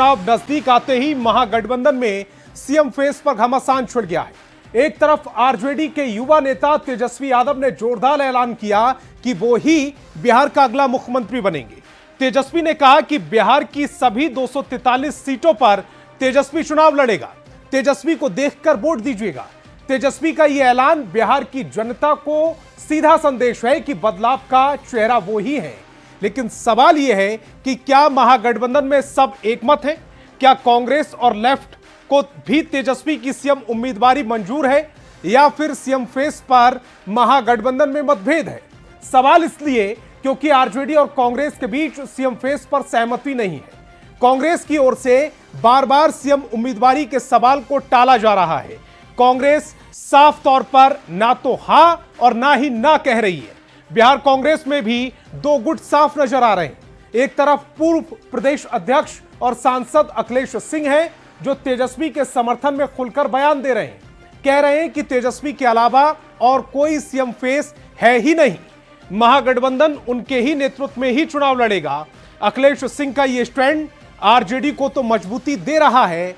चुनाव नजदीक आते ही महागठबंधन में सीएम फेस पर घमासान छिड़ गया है। एक तरफ आरजेडी के युवा नेता तेजस्वी यादव ने जोरदार ऐलान किया कि वो ही बिहार का अगला मुख्यमंत्री बनेंगे। तेजस्वी ने कहा कि बिहार की सभी 243 सीटों पर तेजस्वी चुनाव लड़ेगा। तेजस्वी को देखकर वोट दीजिएगा। तेजस्वी का यह ऐलान बिहार की जनता को सीधा संदेश है कि बदलाव का चेहरा वो ही है। लेकिन सवाल यह है कि क्या महागठबंधन में सब एकमत है? क्या कांग्रेस और लेफ्ट को भी तेजस्वी की सीएम उम्मीदवारी मंजूर है या फिर सीएम फेस पर महागठबंधन में मतभेद है? सवाल इसलिए क्योंकि आरजेडी और कांग्रेस के बीच सीएम फेस पर सहमति नहीं है। कांग्रेस की ओर से बार बार सीएम उम्मीदवारी के सवाल को टाला जा रहा है। कांग्रेस साफ तौर पर ना तो हां और ना ही ना कह रही है। बिहार कांग्रेस में भी दो गुट साफ नजर आ रहे हैं। एक तरफ पूर्व प्रदेश अध्यक्ष और सांसद अखिलेश सिंह हैं, जो तेजस्वी के समर्थन में खुलकर बयान दे रहे हैं। कह रहे हैं कि तेजस्वी के अलावा और कोई सीएम फेस है ही नहीं, महागठबंधन उनके ही नेतृत्व में ही चुनाव लड़ेगा। अखिलेश सिंह का यह स्टैंड आरजेडी को तो मजबूती दे रहा है,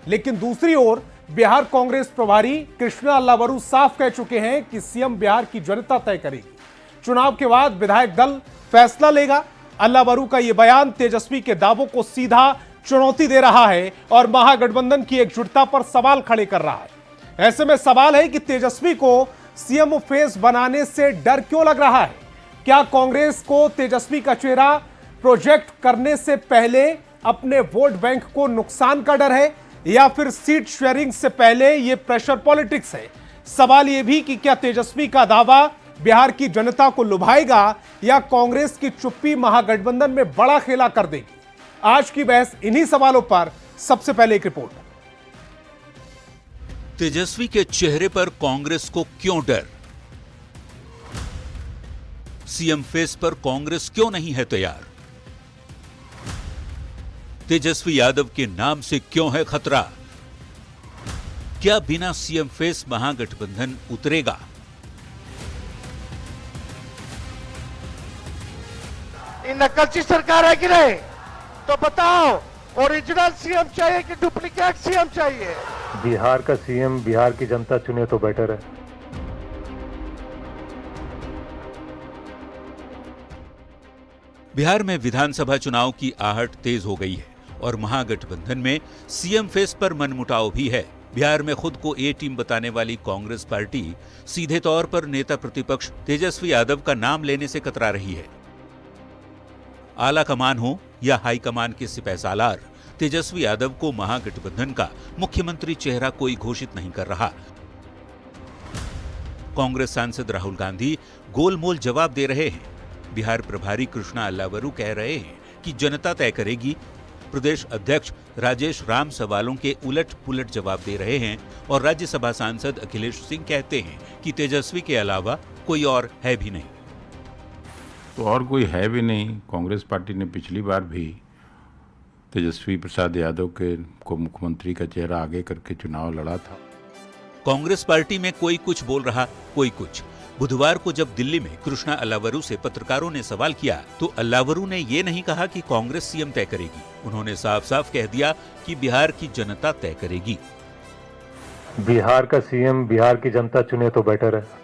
लेकिन दूसरी ओर बिहार कांग्रेस प्रभारी कृष्णा अल्लावरू साफ कह चुके हैं कि सीएम बिहार की जनता तय करेगी। चुनाव के बाद विधायक दल फैसला लेगा। अल्लावरू का यह बयान तेजस्वी के दावों को सीधा चुनौती दे रहा है और महागठबंधन की एकजुटता पर सवाल खड़े कर रहा है। ऐसे में सवाल है कि तेजस्वी को सीएम फेस बनाने से डर क्यों लग रहा है? क्या कांग्रेस को तेजस्वी का चेहरा प्रोजेक्ट करने से पहले अपने वोट बैंक को नुकसान का डर है या फिर सीट शेयरिंग से पहले यह प्रेशर पॉलिटिक्स है? सवाल यह भी कि क्या तेजस्वी का दावा बिहार की जनता को लुभाएगा या कांग्रेस की चुप्पी महागठबंधन में बड़ा खेला कर देगी? आज की बहस इन्हीं सवालों पर। सबसे पहले एक रिपोर्ट। तेजस्वी के चेहरे पर कांग्रेस को क्यों डर? सीएम फेस पर कांग्रेस क्यों नहीं है तैयार? तेजस्वी यादव के नाम से क्यों है खतरा? क्या बिना सीएम फेस महागठबंधन उतरेगा? नकलची सरकार है कि नहीं? तो बताओ, ओरिजिनल सीएम चाहिए कि डुप्लीकेट सीएम चाहिए? बिहार का सीएम बिहार की जनता चुने तो बेटर है। बिहार में विधानसभा चुनाव की आहट तेज हो गई है और महागठबंधन में सीएम फेस पर मनमुटाव भी है। बिहार में खुद को ए टीम बताने वाली कांग्रेस पार्टी सीधे तौर पर नेता प्रतिपक्ष तेजस्वी यादव का नाम लेने से कतरा रही है। आला कमान हो या हाई कमान के सिपहसालार, तेजस्वी यादव को महागठबंधन का मुख्यमंत्री चेहरा कोई घोषित नहीं कर रहा। कांग्रेस सांसद राहुल गांधी गोलमोल जवाब दे रहे हैं। बिहार प्रभारी कृष्णा अल्लावरू कह रहे हैं कि जनता तय करेगी। प्रदेश अध्यक्ष राजेश राम सवालों के उलट पुलट जवाब दे रहे हैं और राज्यसभा सांसद अखिलेश सिंह कहते हैं कि तेजस्वी के अलावा कोई और है भी नहीं। तो और कोई है भी नहीं। कांग्रेस पार्टी ने पिछली बार भी तेजस्वी प्रसाद यादव को मुख्यमंत्री का चेहरा आगे करके चुनाव लड़ा था। कांग्रेस पार्टी में कोई कुछ बोल रहा, कोई कुछ। बुधवार को जब दिल्ली में कृष्णा अल्लावरू से पत्रकारों ने सवाल किया तो अल्लावरू ने ये नहीं कहा कि कांग्रेस सीएम तय करेगी। उन्होंने साफ साफ कह दिया कि बिहार की जनता तय करेगी। बिहार का सीएम बिहार की जनता चुने तो बेटर है।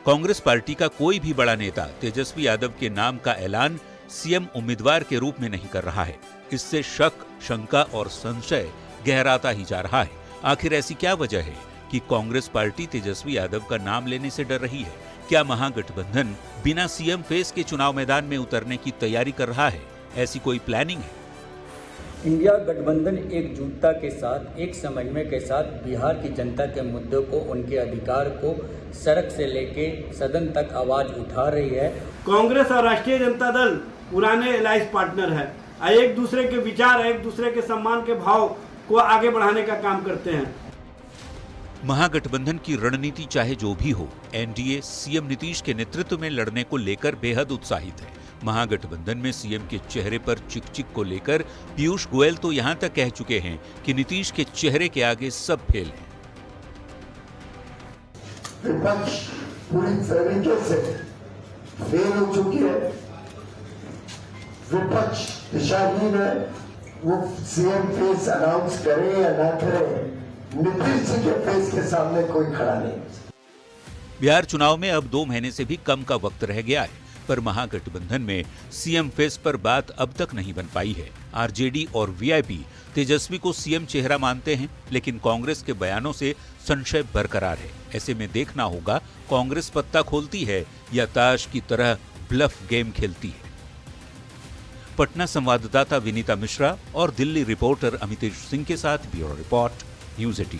कांग्रेस पार्टी का कोई भी बड़ा नेता तेजस्वी यादव के नाम का ऐलान सीएम उम्मीदवार के रूप में नहीं कर रहा है। इससे शक, शंका और संशय गहराता ही जा रहा है। आखिर ऐसी क्या वजह है कि कांग्रेस पार्टी तेजस्वी यादव का नाम लेने से डर रही है? क्या महागठबंधन बिना सीएम फेस के चुनाव मैदान में उतरने की तैयारी कर रहा है? ऐसी कोई प्लानिंग है? इंडिया गठबंधन एकजुटता के साथ, एक समन्वय के साथ बिहार की जनता के मुद्दों को, उनके अधिकार को सड़क से लेके सदन तक आवाज उठा रही है। कांग्रेस और राष्ट्रीय जनता दल पुराने एलायंस पार्टनर है। एक दूसरे के विचार, एक दूसरे के सम्मान के भाव को आगे बढ़ाने का काम करते हैं। महागठबंधन की रणनीति चाहे जो भी हो, एनडीए सीएम नीतीश के नेतृत्व में लड़ने को लेकर बेहद उत्साहित है। महागठबंधन में सीएम के चेहरे पर चिक-चिक को लेकर पीयूष गोयल तो यहां तक कह चुके हैं कि नीतीश के चेहरे के आगे सब फेल है। विपक्ष पूरी तरीके से फेल हो चुकी है। विपक्ष दिशाहीन है। वो सीएम फेस अनाउंस करे या ना करे, नीतीश जी के फेस के सामने कोई खड़ा नहीं। बिहार चुनाव में अब 2 महीने से भी कम का वक्त रह गया है, पर महागठबंधन में सीएम फेस पर बात अब तक नहीं बन पाई है। आरजेडी और वीआईपी तेजस्वी को सीएम चेहरा मानते हैं, लेकिन कांग्रेस के बयानों से संशय बरकरार है। ऐसे में देखना होगा कांग्रेस पत्ता खोलती है या ताश की तरह ब्लफ गेम खेलती है। पटना संवाददाता विनीता मिश्रा और दिल्ली रिपोर्टर अमितेश सिंह के साथ ब्यूरो रिपोर्ट, न्यूज़ 18।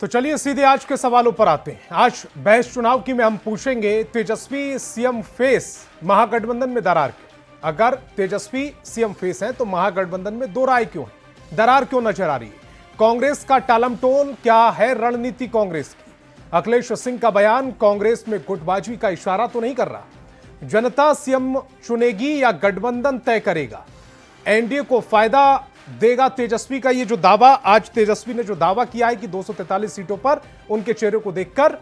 तो चलिए सीधे आज के सवालों पर आते हैं। आज बहस चुनाव की में हम पूछेंगे तेजस्वी सीएम फेस महागठबंधन में दरार क्यों? अगर तेजस्वी सीएम फेस है तो महागठबंधन में दो राय क्यों है? दरार क्यों नजर आ रही है? कांग्रेस का टालमटोल क्या है रणनीति कांग्रेस की? अखिलेश सिंह का बयान कांग्रेस में गुटबाजी का इशारा तो नहीं कर रहा? जनता सीएम चुनेगी या गठबंधन तय करेगा? एनडीए को फायदा देगा तेजस्वी का ये जो दावा, आज तेजस्वी ने जो दावा किया है कि 243 सीटों पर उनके चेहरे को देखकर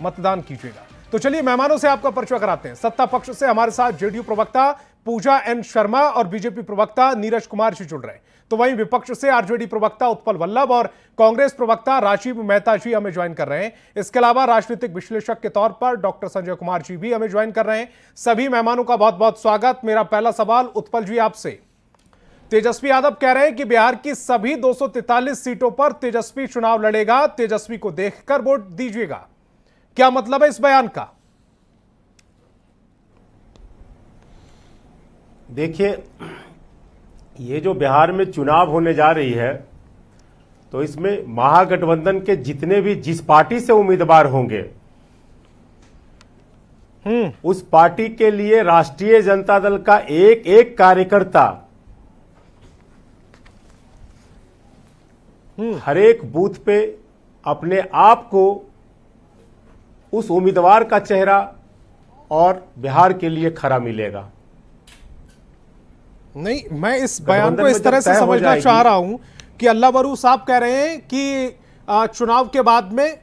मतदान कीजिएगा। तो चलिए मेहमानों से आपका परिचय कराते हैं। सत्ता पक्ष से हमारे साथ जेडीयू प्रवक्ता पूजा एन शर्मा और बीजेपी प्रवक्ता नीरज कुमार जी जुड़ रहे हैं। तो वहीं विपक्ष से आरजेडी प्रवक्ता उत्पल वल्लभ और कांग्रेस प्रवक्ता राजीव मेहता जी हमें ज्वाइन कर रहे हैं। इसके अलावा राजनीतिक विश्लेषक के तौर पर डॉक्टर संजय कुमार जी भी हमें ज्वाइन कर रहे हैं। सभी मेहमानों का बहुत बहुत स्वागत। मेरा पहला सवाल उत्पल जी आपसे। तेजस्वी यादव कह रहे हैं कि बिहार की सभी 243 सीटों पर तेजस्वी चुनाव लड़ेगा, तेजस्वी को देखकर वोट दीजिएगा। क्या मतलब है इस बयान का? देखिए, ये जो बिहार में चुनाव होने जा रही है, तो इसमें महागठबंधन के जितने भी जिस पार्टी से उम्मीदवार होंगे उस पार्टी के लिए राष्ट्रीय जनता दल का एक एक कार्यकर्ता हर एक बूथ पे अपने आप को उस उम्मीदवार का चेहरा और बिहार के लिए खड़ा मिलेगा। नहीं, मैं इस बयान को इस तरह से समझना चाह रहा हूं कि अल्लाह बरू साहब कह रहे हैं कि चुनाव के बाद में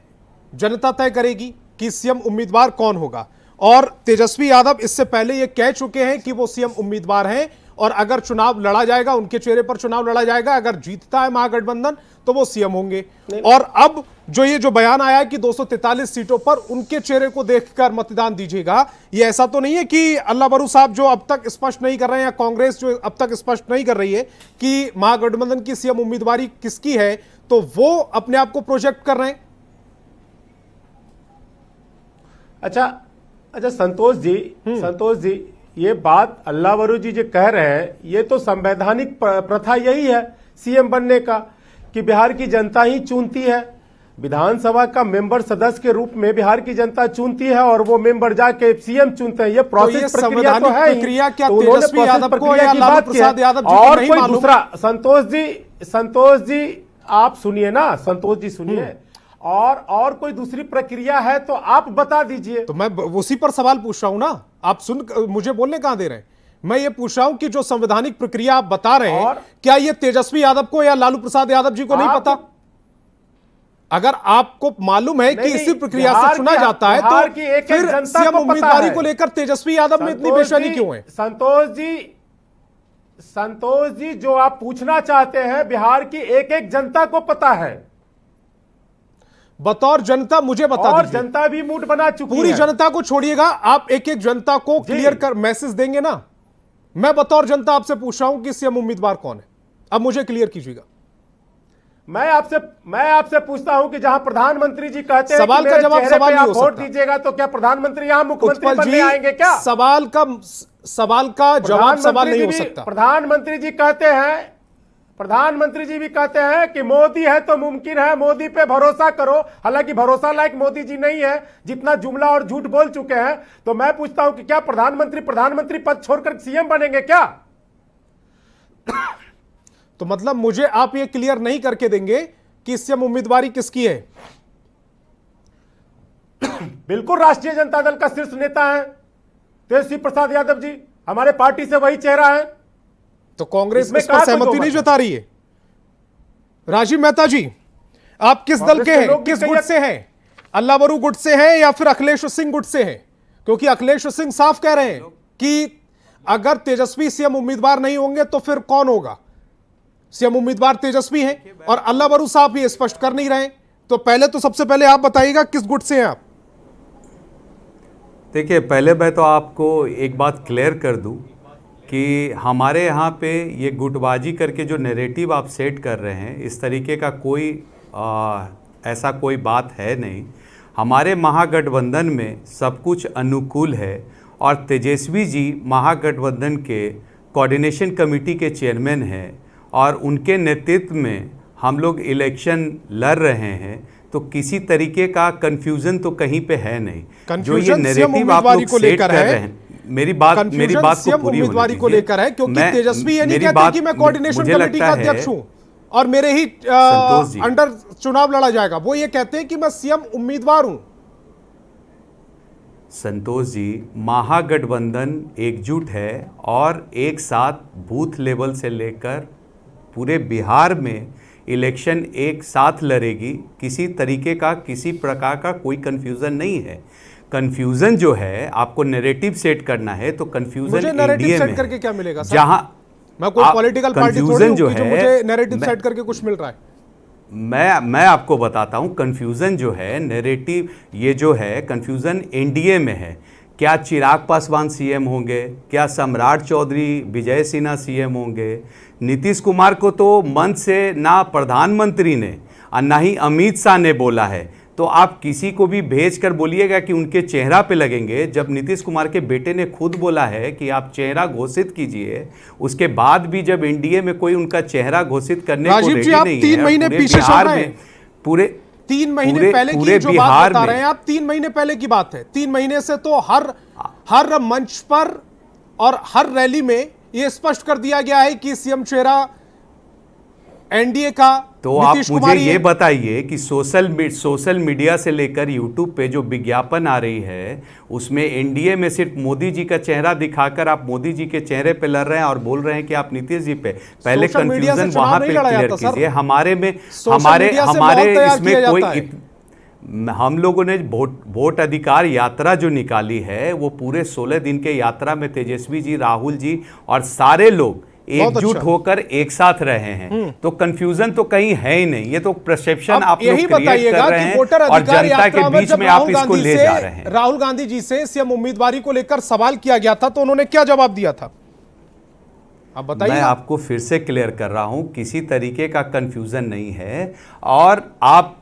जनता तय करेगी कि सीएम उम्मीदवार कौन होगा, और तेजस्वी यादव इससे पहले ये कह चुके हैं कि वो सीएम उम्मीदवार हैं और अगर चुनाव लड़ा जाएगा, उनके चेहरे पर चुनाव लड़ा जाएगा, अगर जीतता है महागठबंधन तो वो सीएम होंगे। और अब जो ये जो बयान आया है कि 243 सीटों पर उनके चेहरे को देखकर मतदान दीजिएगा, ये ऐसा तो नहीं है कि अल्लाह बरू साहब जो अब तक स्पष्ट नहीं कर रहे हैं या कांग्रेस जो अब तक स्पष्ट नहीं कर रही है कि महागठबंधन की सीएम उम्मीदवारी किसकी है, तो वो अपने आप को प्रोजेक्ट कर रहे हैं? अच्छा संतोष जी, ये बात अल्लाह वरू जी जो कह रहे हैं, ये तो संवैधानिक प्रथा यही है सीएम बनने का कि बिहार की जनता ही चुनती है। विधानसभा का मेंबर सदस्य के रूप में बिहार की जनता चुनती है और वो मेंबर जाके सीएम चुनते हैं। ये प्रोसेस प्रक्रिया तो है। प्रक्रिया क्या तेजस्वी यादव को या लालू प्रसाद यादव जी को नहीं मालूम? दूसरा संतोष जी आप सुनिए ना, संतोष जी सुनिए, और कोई दूसरी प्रक्रिया है तो आप बता दीजिए। तो मैं उसी पर सवाल पूछ रहा हूं ना, आप सुन मुझे बोलने कहां दे रहे हैं? मैं ये पूछ रहा हूं कि जो संवैधानिक प्रक्रिया आप बता रहे हैं, क्या ये तेजस्वी यादव को या लालू प्रसाद यादव जी को नहीं पता? अगर आपको मालूम है कि इसी प्रक्रिया से चुना जाता है तो फिर सीएम उम्मीदवारी को लेकर तेजस्वी यादव में इतनी बेचैनी क्यों है? संतोष जी जो आप पूछना चाहते हैं, बिहार की एक एक जनता को पता है। बतौर जनता मुझे बता दीजिए। और जनता भी मूड बना चुकी है। पूरी जनता को छोड़िएगा, आप एक एक जनता को क्लियर कर मैसेज देंगे ना। मैं बतौर जनता आपसे पूछ रहा हूं कि सीएम उम्मीदवार कौन है, अब मुझे क्लियर कीजिएगा। मैं आपसे पूछता हूं कि जहां प्रधानमंत्री जी कहते हैं सवाल का जवाब सवाल नहीं हो सकता। वोट दीजिएगा तो क्या प्रधानमंत्री यहां मुख्यमंत्री बनने आएंगे क्या? सवाल का जवाब सवाल नहीं हो सकता। प्रधानमंत्री जी भी कहते हैं कि मोदी है तो मुमकिन है, मोदी पे भरोसा करो। हालांकि भरोसा लायक मोदी जी नहीं है, जितना जुमला और झूठ बोल चुके हैं। तो मैं पूछता हूं कि क्या प्रधानमंत्री पद छोड़कर सीएम बनेंगे क्या? तो मतलब मुझे आप ये क्लियर नहीं करके देंगे कि सीएम उम्मीदवारी किसकी है? बिल्कुल राष्ट्रीय जनता दल का शीर्ष नेता है तेजस्वी प्रसाद यादव जी, हमारे पार्टी से वही चेहरा है। तो कांग्रेस में इस पर सहमति नहीं जता रही है। राजीव मेहता जी, आप किस दल के हैं, किस गुट से हैं? अल्लाह बरू गुट से हैं या फिर अखिलेश सिंह गुट से हैं? क्योंकि अखिलेश सिंह साफ कह रहे हैं कि अगर तेजस्वी सीएम उम्मीदवार नहीं होंगे तो फिर कौन होगा? सीएम उम्मीदवार तेजस्वी हैं और अल्लाह वरू साहब ये स्पष्ट कर नहीं रहे। तो पहले तो सबसे पहले आप बताइएगा किस गुट से हैं आप? देखिए, पहले मैं तो आपको एक बात क्लियर कर दूं कि हमारे यहाँ पे ये गुटबाजी करके जो नैरेटिव आप सेट कर रहे हैं, इस तरीके का कोई ऐसा कोई बात है नहीं। हमारे महागठबंधन में सब कुछ अनुकूल है और तेजस्वी जी महागठबंधन के कोऑर्डिनेशन कमेटी के चेयरमैन हैं और उनके नेतृत्व में हम लोग इलेक्शन लड़ रहे हैं। तो किसी तरीके का कंफ्यूजन तो कहीं पे है नहीं। जो ये नैरेटिव आप लोग सेट कर रहे हैं, मेरी बात को पूरी उम्मीदवारी को लेकर है, क्योंकि तेजस्वी ये नहीं कहते कि मैं कोऑर्डिनेशन कमेटी का अध्यक्ष हूं और मेरे ही अंडर चुनाव लड़ा जाएगा। वो ये कहते हैं कि मैं सीएम उम्मीदवार हूं। संतोष जी, महागठबंधन एकजुट है और एक साथ बूथ लेवल से लेकर पूरे बिहार में इलेक्शन एक साथ लड़ेगी। किसी तरीके का, किसी प्रकार का कोई कंफ्यूजन नहीं है। कंफ्यूजन जो है, आपको नैरेटिव सेट करना है तो कंफ्यूजन एनडीए में करके क्या मिलेगा सर? जहां मैं कोई पॉलिटिकल पार्टी थोड़ी हूं कि जो मुझे नैरेटिव सेट करके कुछ मिल रहा है। मैं आपको बताता हूं, कंफ्यूजन जो है, नैरेटिव ये जो है, कंफ्यूजन एनडीए में है। क्या चिराग पासवान सीएम होंगे? क्या सम्राट चौधरी विजय सिन्हा सीएम होंगे? नीतीश कुमार को तो मंच से ना प्रधानमंत्री ने और ना ही अमित शाह ने बोला है। तो आप किसी को भी भेज कर बोलिएगा कि उनके चेहरा पे लगेंगे, जब नीतीश कुमार के बेटे ने खुद बोला है कि आप चेहरा घोषित कीजिए। उसके बाद भी जब एनडीए में कोई उनका चेहरा घोषित करने को रेडी नहीं है, 3 महीने पीछे चल रहे हैं। पूरे 3 महीने पहले की जो बात बता रहे हैं आप, 3 महीने पहले की बात है। 3 महीने से तो हर मंच पर और हर रैली में यह स्पष्ट कर दिया गया है कि सीएम चेहरा एनडीए का। तो आप मुझे ये बताइए कि सोशल मीडिया से लेकर यूट्यूब पे जो विज्ञापन आ रही है, उसमें एनडीए में सिर्फ मोदी जी का चेहरा दिखाकर आप मोदी जी के चेहरे पे लड़ रहे हैं और बोल रहे हैं कि आप नीतीश जी पे। पहले कंफ्यूजन वहां पे क्लियर कीजिए। हमारे इसमें कोई, हम लोगों ने वोट अधिकार यात्रा जो निकाली है, वो पूरे 16 दिन के यात्रा में तेजस्वी जी, राहुल जी और सारे लोग एकजुट होकर एक साथ रहे हैं। तो कंफ्यूजन तो कहीं है ही नहीं। ये तो परसेप्शन आप लोग क्रिएट कर रहे हैं और जनता के बीच में आप इसको ले जा रहे हैं। राहुल गांधी जी से सीएम उम्मीदवारी को लेकर सवाल किया गया था, तो उन्होंने क्या जवाब दिया था, आप बताइए। मैं आपको फिर से क्लियर कर रहा हूं, किसी तरीके का कंफ्यूजन नहीं है। और आप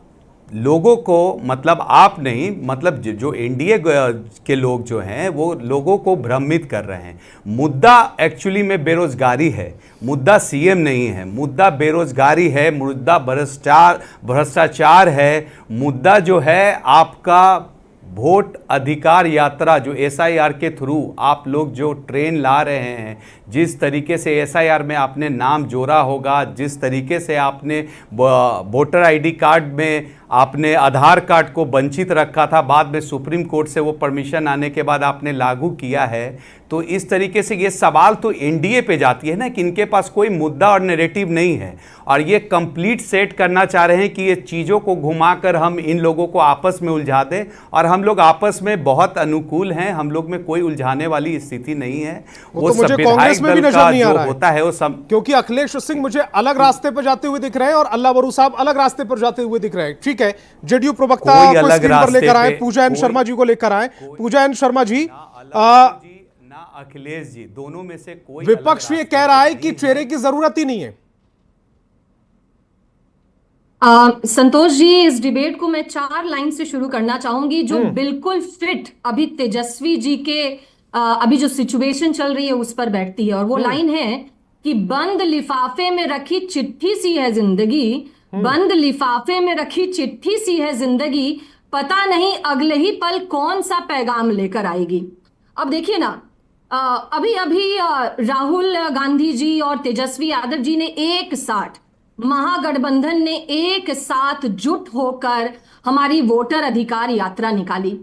लोगों को, मतलब आप नहीं, मतलब जो एनडीए के लोग जो हैं, वो लोगों को भ्रमित कर रहे हैं। मुद्दा एक्चुअली में बेरोजगारी है, मुद्दा सीएम नहीं है। मुद्दा बेरोजगारी है, मुद्दा भ्रष्टाचार है, मुद्दा जो है आपका वोट अधिकार यात्रा, जो एसआईआर के थ्रू आप लोग जो ट्रेन ला रहे हैं, जिस तरीके से एसआईआर में आपने नाम जोड़ा होगा, जिस तरीके से आपने वोटर आईडी कार्ड में आपने आधार कार्ड को वंचित रखा था, बाद में सुप्रीम कोर्ट से वो परमिशन आने के बाद आपने लागू किया है। तो इस तरीके से ये सवाल तो एनडीए पे जाती है ना कि इनके पास कोई मुद्दा और नैरेटिव नहीं है और ये कंप्लीट सेट करना चाह रहे हैं कि ये चीज़ों को घुमाकर हम इन लोगों को आपस में उलझा दें। और हम लोग आपस में बहुत अनुकूल हैं, हम लोग में कोई उलझाने वाली स्थिति नहीं है। वो तो कांग्रेस में भी नजर नहीं आ रहा होता है वो सब, क्योंकि अखिलेश सिंह मुझे अलग रास्ते पर जाते हुए दिख रहे हैं और अल्लाह वरू साहब अलग रास्ते पर जाते हुए दिख रहे हैं। ठीक है, जेडीयू प्रवक्ता को स्क्रीन पर लेकर आए, पूजा एन शर्मा जी को लेकर आए। पूजा एन शर्मा जी, ना अखिलेश जी, दोनों में से कोई, विपक्ष ये कह रहा है कि चेहरे की जरूरत ही नहीं है। संतोष जी, इस डिबेट को मैं 4 लाइन से शुरू करना चाहूंगी जो बिल्कुल फिट अभी तेजस्वी जी के अभी जो सिचुएशन चल रही है उस पर बैठती है। और वो लाइन है कि बंद लिफाफे में रखी चिट्ठी सी है जिंदगी, बंद लिफाफे में रखी चिट्ठी सी है जिंदगी, पता नहीं अगले ही पल कौन सा पैगाम लेकर आएगी। अब देखिए ना, अभी राहुल गांधी जी और तेजस्वी यादव जी ने एक साथ, महागठबंधन ने एक साथ जुट होकर हमारी वोटर अधिकार यात्रा निकाली।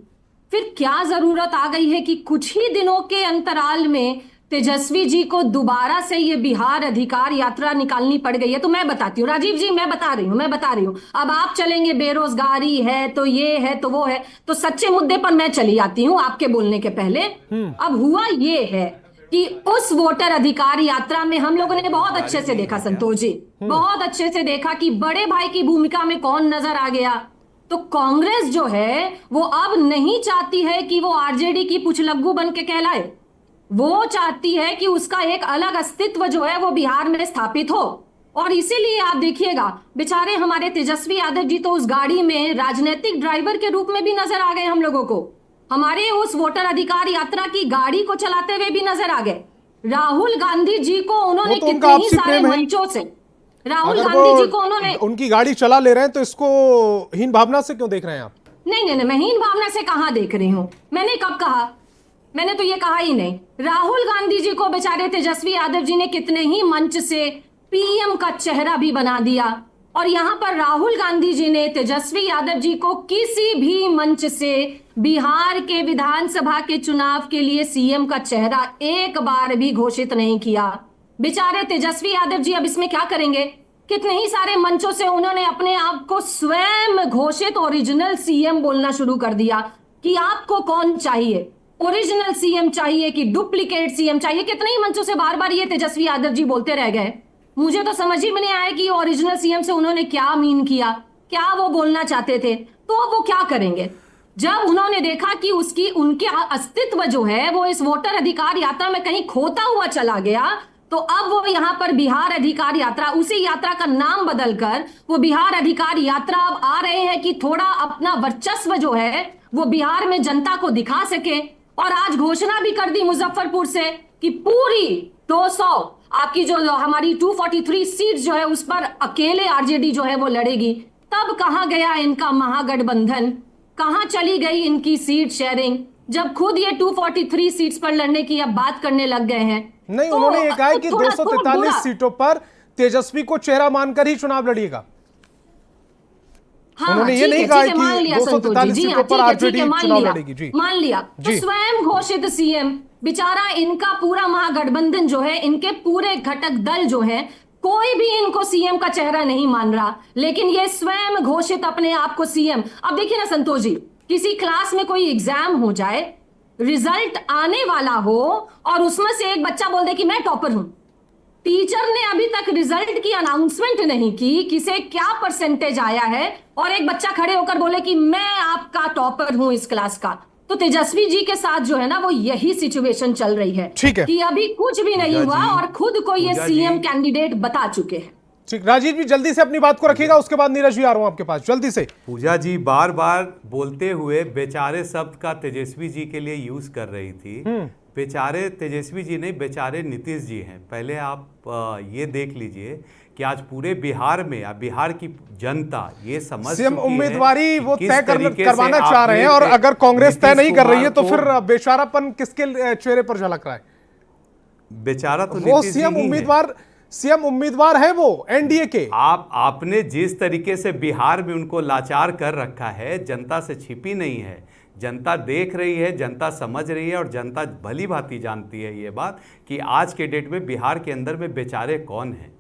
फिर क्या जरूरत आ गई है कि कुछ ही दिनों के अंतराल में तेजस्वी जी को दोबारा से ये बिहार अधिकार यात्रा निकालनी पड़ गई है? तो मैं बताती हूँ राजीव जी, मैं बता रही हूँ। अब आप चलेंगे बेरोजगारी है तो ये है तो वो है, तो सच्चे मुद्दे पर मैं चली आती हूँ आपके बोलने के पहले। अब हुआ ये है कि उस वोटर अधिकार यात्रा में हम लोगों ने बहुत अच्छे से देखा, संतोष जी, बहुत अच्छे से देखा कि बड़े भाई की भूमिका में कौन नजर आ गया। तो कांग्रेस जो है वो अब नहीं चाहती है कि वो आरजेडी की पुछलग्गू बन के कहलाए, वो चाहती है कि उसका एक अलग अस्तित्व जो है वो बिहार में स्थापित हो। और इसीलिए आप देखिएगा बेचारे हमारे तेजस्वी यादव जी तो उस गाड़ी में राजनीतिक ड्राइवर के रूप में भी नजर आ गए हम लोगों को, हमारे उस वोटर अधिकार यात्रा की गाड़ी को चलाते हुए भी नजर आ गए। राहुल गांधी जी को उन्होंने तो कितने ही सारे मंचों से, राहुल गांधी जी को उन्होंने उनकी गाड़ी चला ले रहे हैं, तो इसको हीन भावना से क्यों देख रहे हैं आप? नहीं, मैं हीन भावना से कहां देख रही हूं? मैंने कब कहा? मैंने तो ये कहा ही नहीं। राहुल गांधी जी को बेचारे तेजस्वी यादव जी ने कितने ही मंच से पीएम का चेहरा भी बना दिया, और यहां पर राहुल गांधी जी ने तेजस्वी यादव जी को किसी भी मंच से बिहार के विधानसभा के चुनाव के लिए सीएम का चेहरा एक बार भी घोषित नहीं किया। बेचारे तेजस्वी यादव जी अब इसमें क्या करेंगे? कितने ही सारे मंचों से उन्होंने अपने आप को स्वयं घोषित ओरिजिनल सीएम बोलना शुरू कर दिया कि आपको कौन चाहिए, ओरिजिनल सीएम चाहिए कि डुप्लीकेट सीएम चाहिए। कितने ही मंचों से बार बार ये तेजस्वी यादव जी बोलते रह गए। मुझे तो समझ ही में नहीं आया कि ओरिजिनल सीएम से उन्होंने क्या मीन किया, क्या वो बोलना चाहते थे। तो अब वो क्या करेंगे जब उन्होंने देखा कि उनके अस्तित्व जो है वो इस वोटर अधिकार यात्रा में कहीं खोता हुआ चला गया, तो अब वो यहाँ पर बिहार अधिकार यात्रा, उसी यात्रा का नाम बदलकर वो बिहार अधिकार यात्रा अब आ रहे हैं कि थोड़ा अपना वर्चस्व जो है वो बिहार में जनता को दिखा सके। और आज घोषणा भी कर दी मुजफ्फरपुर से कि पूरी 200 आपकी जो हमारी 243 सीट जो है उस पर अकेले आरजेडी जो है वो लड़ेगी। तब कहां गया इनका महागठबंधन, कहां चली गई इनकी सीट शेयरिंग, जब खुद ये 243 सीट्स पर लड़ने की अब बात करने लग गए हैं। नहीं, उन्होंने ये कहा है कि 243 सीटों पर तेजस्वी को चेहरा मानकर ही चुनाव लड़िएगा। हाँ, उन्होंने ये नहीं कहा कि 243 सीटों पर आरजेडी चुनाव लड़ेगी। जी, मान लिया तो स्वयं घोषित सीएम, बेचारा इनका पूरा महागठबंधन जो है, इनके पूरे घटक दल जो है, कोई भी इनको सीएम का चेहरा नहीं मान रहा, लेकिन ये स्वयं घोषित अपने आप को सीएम। अब देखिए ना संतोष जी, किसी क्लास में कोई एग्जाम हो जाए, रिजल्ट आने वाला हो और उसमें से एक बच्चा बोल दे कि मैं टॉपर हूं, टीचर ने अभी तक रिजल्ट की अनाउंसमेंट नहीं की, किसे क्या परसेंटेज आया है, और एक बच्चा खड़े होकर बोले कि मैं आपका टॉपर हूं इस क्लास का। तो तेजस्वी जी के साथ जो है ना वो यही सिचुएशन चल रही है, ठीक है, कि अभी कुछ भी नहीं हुआ और खुद को ये सीएम कैंडिडेट बता चुके हैं। ठीक, राजीव जी जल्दी से अपनी बात को रखिएगा, उसके बाद नीरज जी आ रहा हूं आपके पास जल्दी से। पूजा जी बार बार बोलते हुए बेचारे शब्द का तेजस्वी जी के लिए यूज कर रही थी। बेचारे तेजस्वी जी नहीं, बेचारे नीतीश जी हैं। पहले आप ये देख लीजिए कि आज पूरे बिहार में, बिहार की जनता ये समझ सीएम उम्मीदवारी वो तय करवाना चाह रहे हैं, और अगर कांग्रेस तय नहीं कर रही है तो फिर बेचारापन किसके चेहरे पर झलक रहा है? बेचारा तो वो सीएम उम्मीदवार है वो एनडीए के। आपने जिस तरीके से बिहार में उनको लाचार कर रखा है, जनता से छिपी नहीं है, जनता देख रही है, जनता समझ रही है, और जनता भली भांति जानती है ये बात कि आज के डेट में बिहार के अंदर में बेचारे कौन हैं।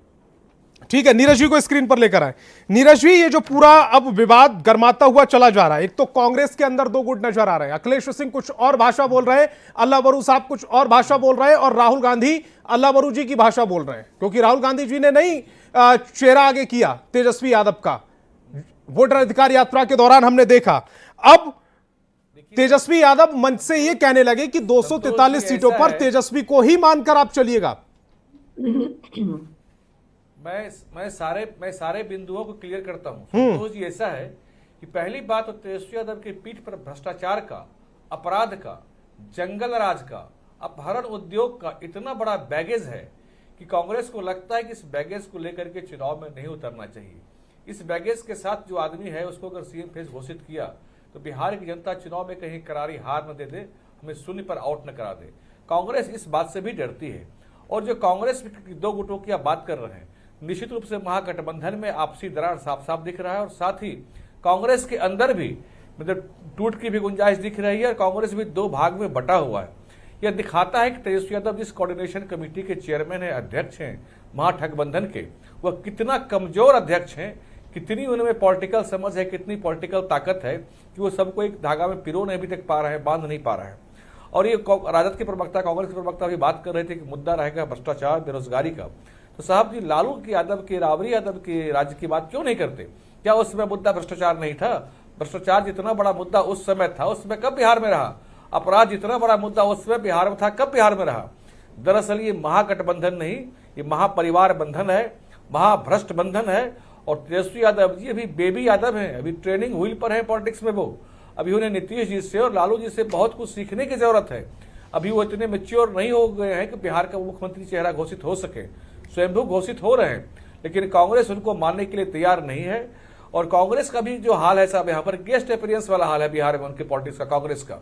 ठीक है, नीरज जी को स्क्रीन पर लेकर आए। नीरज जी, ये जो पूरा अब विवाद गर्माता हुआ चला जा रहा है, एक तो कांग्रेस के अंदर दो गुट नजर आ रहे हैं, अखिलेश सिंह कुछ और भाषा बोल रहे हैं, अल्लाह वरू साहब कुछ और भाषा बोल रहे हैं, और राहुल गांधी अल्लाह वरू जी की भाषा बोल रहे हैं, क्योंकि राहुल गांधी जी ने नहीं चेहरा आगे किया तेजस्वी यादव का, वोटर अधिकार यात्रा के दौरान हमने देखा। अब तेजस्वी यादव मंच से ये कहने लगे कि 243 सीटों पर तेजस्वी को ही मानकर आप चलिएगा। मैं सारे बिंदुओं को क्लियर करता हूं। संतोष जी, ऐसा है कि पहली बात तो तेजस्वी यादव की पीठ पर भ्रष्टाचार का, अपराध का, जंगल राज का, अपहरण उद्योग का इतना बड़ा बैगेज है कि कांग्रेस को लगता है कि इस बैगेज को लेकर के चुनाव में नहीं उतरना चाहिए। इस बैगेज के साथ जो आदमी है उसको अगर सीएम फेस घोषित किया तो बिहार की जनता चुनाव में कहीं करारी हार न दे दे, हमें शून्य पर आउट न करा दे। कांग्रेस इस बात से भी डरती है। और जो कांग्रेस की दो गुटों की आप बात कर रहे हैं, निश्चित रूप से महागठबंधन में आपसी दरार साफ साफ दिख रहा है, और साथ ही कांग्रेस के अंदर भी मतलब टूट की भी गुंजाइश दिख रही है, और कांग्रेस भी दो भाग में बटा हुआ है। यह दिखाता है कि तेजस्वी यादव जिस कोऑर्डिनेशन कमेटी के चेयरमैन है, अध्यक्ष हैं महागठबंधन के, वह कितना कमजोर अध्यक्ष हैं, कितनी उनमें पॉलिटिकल समझ है, कितनी पॉलिटिकल ताकत है कि वो सबको एक धागा में पिरो नहीं भी तक पा रहे हैं, बांध नहीं पा रहे हैं। और ये राजद के प्रवक्ता, कांग्रेस के प्रवक्ता भी बात कर रहे थे कि मुद्दा रहेगा भ्रष्टाचार, बेरोजगारी का। तो साहब जी, लालू की यादव की, राबड़ी यादव की राज्य की बात क्यों नहीं करते? क्या उस समय मुद्दा भ्रष्टाचार नहीं था? भ्रष्टाचार जितना बड़ा मुद्दा उस समय था, उस समय कब बिहार में रहा? अपराध जितना बड़ा मुद्दा उस समय बिहार में था, कब बिहार में रहा? दरअसल ये महागठबंधन नहीं, ये महापरिवार बंधन है, महाभ्रष्ट बंधन है। और तेजस्वी यादव जी अभी बेबी यादव हैं, अभी ट्रेनिंग व्हील पर है पॉलिटिक्स में। वो अभी उन्हें नीतीश जी से और लालू जी से बहुत कुछ सीखने की जरूरत है। अभी वो इतने मैच्योर नहीं हो गए हैं कि बिहार का मुख्यमंत्री चेहरा घोषित हो सके। स्वयंभू घोषित हो रहे हैं, लेकिन कांग्रेस उनको मानने के लिए तैयार नहीं है। और कांग्रेस का भी जो हाल है साहब, यहाँ पर गेस्ट अपीयरेंस वाला हाल है बिहार में उनके पॉलिटिक्स का, कांग्रेस का।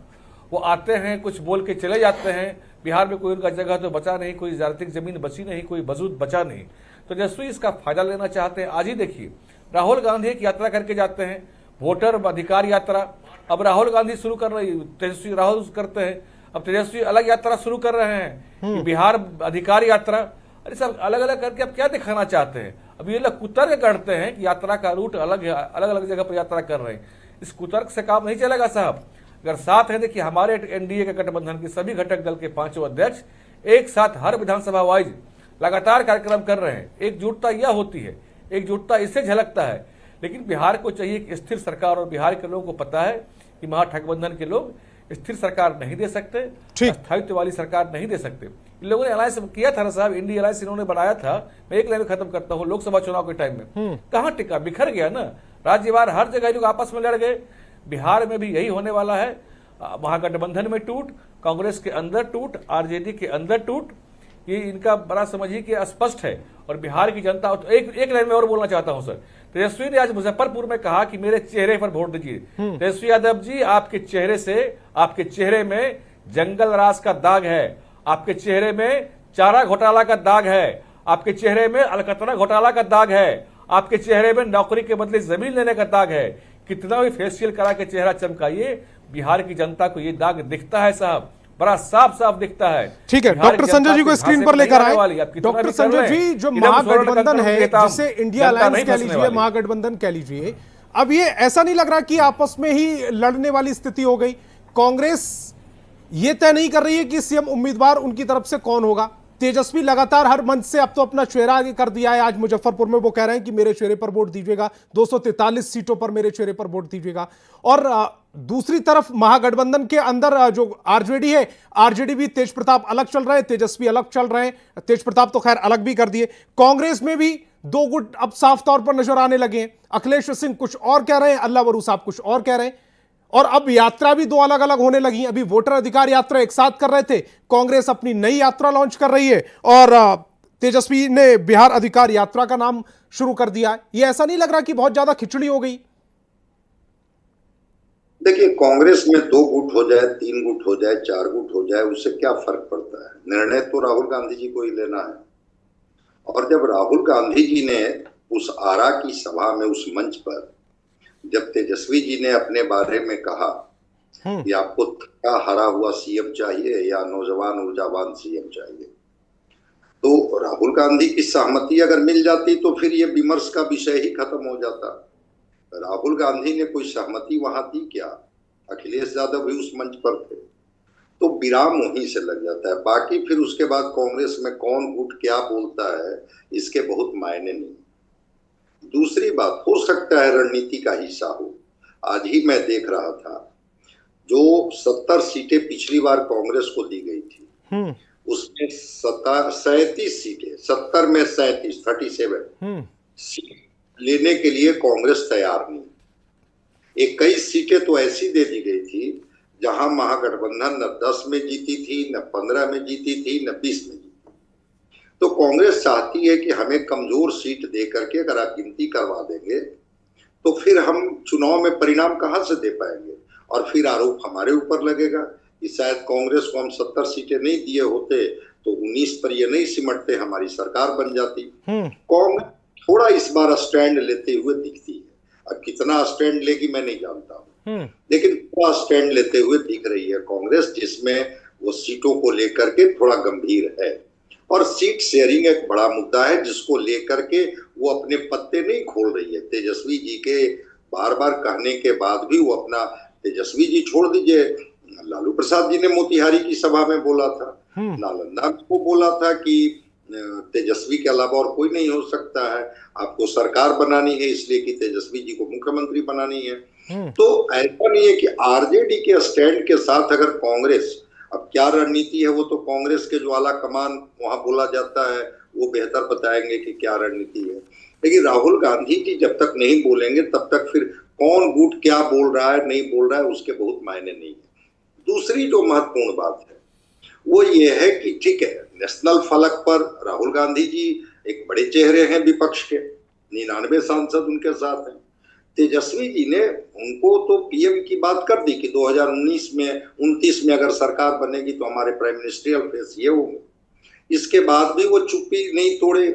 वो आते हैं, कुछ बोल के चले जाते हैं। बिहार में कोई उनका जगह तो बचा नहीं, कोई राजनीतिक जमीन बची नहीं, कोई वजूद बचा नहीं। तो तेजस्वी इसका फायदा लेना चाहते हैं। आज ही देखिए, राहुल गांधी एक यात्रा करके जाते हैं, वोटर अधिकार यात्रा। अब राहुल गांधी शुरू कर रही, तेजस्वी राहुल करते हैं, अब तेजस्वी अलग यात्रा शुरू कर रहे हैं, बिहार अधिकार यात्रा। अरे सब अलग अलग करके अब क्या दिखाना चाहते हैं? अब ये लोग कुतर्क करते हैं कि यात्रा का रूट अलग है, अलग अलग जगह पर यात्रा कर रहे हैं। इस कुतर्क से काम नहीं चलेगा साहब। अगर साथ है, देखिए हमारे एनडीए के गठबंधन के सभी घटक दल के 5 अध्यक्ष एक साथ हर विधानसभा वाइज लगातार कार्यक्रम कर रहे हैं। एकजुटता यह होती है, एकजुटता इससे झलकता है। लेकिन बिहार को चाहिए एक स्थिर सरकार, और बिहार के लोगों को पता है कि महागठबंधन के लोग स्थिर सरकार नहीं दे सकते, स्थायित्व वाली सरकार नहीं दे सकते। इन लोगों ने अलायंस किया था ना साहब, इंडिया अलायंस इन्होंने बनाया था। मैं एक लाइन में खत्म करता हूँ, लोकसभा चुनाव के टाइम में कहाँ टिका, बिखर गया ना। राज्यवार हर जगह लोग आपस में लड़ गए। बिहार में भी यही होने वाला है। महागठबंधन में टूट, कांग्रेस के अंदर टूट, आरजेडी के अंदर टूट, ये इनका बड़ा समझिए कि स्पष्ट है। और बिहार की जनता, तो एक लाइन में और बोलना चाहता हूं सर। तेजस्वी ने आज मुजफ्फरपुर में कहा कि मेरे चेहरे पर वोट दीजिए। तेजस्वी यादव जी, आपके चेहरे से, आपके चेहरे में जंगल राज का दाग है, आपके चेहरे में चारा घोटाला का दाग है, आपके चेहरे में अलकतरा घोटाला का दाग है, आपके चेहरे में नौकरी के बदले जमीन लेने का दाग है। कितना भी फेशियल करा के चेहरा चमकाइए, बिहार की जनता को ये दाग दिखता है साहब, बड़ा साफ साफ दिखता है। ठीक है, डॉक्टर संजय जी को स्क्रीन पर लेकर आए। डॉक्टर संजय जी, जो महागठबंधन है, जिसे इंडिया अलायंस कह लीजिए, महागठबंधन कह लीजिए, अब ये ऐसा नहीं लग रहा कि आपस में ही लड़ने वाली स्थिति हो गई? कांग्रेस ये तय नहीं कर रही है कि सीएम उम्मीदवार उनकी तरफ से कौन होगा। तेजस्वी लगातार हर मंच से अब तो अपना चेहरा आगे कर दिया है। आज मुजफ्फरपुर में वो कह रहे हैं कि मेरे चेहरे पर वोट दीजिएगा, 243 सीटों पर मेरे चेहरे पर वोट दीजिएगा। और दूसरी तरफ महागठबंधन के अंदर जो आरजेडी है, आरजेडी भी तेज प्रताप अलग चल रहे हैं, तेजस्वी अलग चल रहे हैं। तेज प्रताप तो खैर अलग भी कर दिए। कांग्रेस में भी दो गुट अब साफ तौर पर नजर आने लगे हैं। अखिलेश सिंह कुछ और कह रहे हैं, अल्लाह वरू साहब कुछ और कह रहे हैं। और अब यात्रा भी दो अलग अलग होने लगी। अभी वोटर अधिकार यात्रा एक साथ कर रहे थे, कांग्रेस अपनी नई यात्रा लॉन्च कर रही है, और तेजस्वी ने बिहार अधिकार यात्रा का नाम शुरू कर दिया है। ये ऐसा नहीं लग रहा कि बहुत ज्यादा खिचड़ी हो गई? देखिए, कांग्रेस में 2 गुट हो जाए, 3 गुट हो जाए, 4 गुट हो जाए, उससे क्या फर्क पड़ता है? निर्णय तो राहुल गांधी जी को ही लेना है। और जब राहुल गांधी जी ने उस आरा की सभा में, उस मंच पर, जब तेजस्वी जी ने अपने बारे में कहा कि आपको थका हरा हुआ सीएम चाहिए या नौजवान ऊर्जावान सीएम चाहिए, तो राहुल गांधी की सहमति अगर मिल जाती तो फिर ये विमर्श का विषय ही खत्म हो जाता। राहुल गांधी ने कोई सहमति वहां दी क्या? अखिलेश यादव भी उस मंच पर थे, तो विराम वहीं से लग जाता है। बाकी फिर उसके बाद कांग्रेस में कौन गुट क्या बोलता है, इसके बहुत मायने नहीं। दूसरी बात, हो सकता है रणनीति का हिस्सा हो। आज ही मैं देख रहा था, जो 70 सीटें पिछली बार कांग्रेस को दी गई थी, उसमें 37 सीटें, 70 में 37, 37 सीट लेने के लिए कांग्रेस तैयार नहीं। 21 सीटें तो ऐसी दे दी गई थी जहां महागठबंधन न 10 में जीती थी, न 15 में जीती थी, न 20 में जीती। तो कांग्रेस चाहती है कि हमें कमजोर सीट दे करके अगर आप गिनती करवा देंगे तो फिर हम चुनाव में परिणाम कहां से दे पाएंगे? और फिर आरोप हमारे ऊपर लगेगा कि शायद कांग्रेस को हम 70 सीटें नहीं दिए होते तो 19 पर ये नहीं सिमटते, हमारी सरकार बन जाती। कांग्रेस थोड़ा इस बार स्टैंड लेते हुए दिखती है। अब कितना स्टैंड लेगी मैं नहीं जानता हूँ, लेकिन थोड़ा स्टैंड लेते हुए दिख रही है कांग्रेस, जिसमें वो सीटों को लेकर के थोड़ा गंभीर है। और सीट शेयरिंग एक बड़ा मुद्दा है जिसको लेकर के वो अपने पत्ते नहीं खोल रही है। तेजस्वी जी के बार बार कहने के बाद भी वो अपना, तेजस्वी जी छोड़ दीजिए, लालू प्रसाद जी ने मोतिहारी की सभा में बोला था, नालंदा को बोला था कि तेजस्वी के अलावा और कोई नहीं हो सकता है, आपको सरकार बनानी है इसलिए कि तेजस्वी जी को मुख्यमंत्री बनानी है। तो ऐसा नहीं है कि आरजेडी के स्टैंड के साथ अगर कांग्रेस, अब क्या रणनीति है वो तो कांग्रेस के जो आला कमान वहां बोला जाता है वो बेहतर बताएंगे कि क्या रणनीति है, लेकिन राहुल गांधी जी जब तक नहीं बोलेंगे तब तक फिर कौन गुट क्या बोल रहा है नहीं बोल रहा है उसके बहुत मायने नहीं है। दूसरी जो महत्वपूर्ण बात है वो ये है कि ठीक है, नेशनल फलक पर राहुल गांधी जी एक बड़े चेहरे हैं विपक्ष के, 99 सांसद उनके साथ हैं। तेजस्वी जी ने उनको तो पीएम की बात कर दी कि 2019 में 29 में अगर सरकार बनेगी तो हमारे प्राइम मिनिस्ट्रियल फेस ये होंगे। इसके बाद भी वो चुप्पी नहीं तोड़े,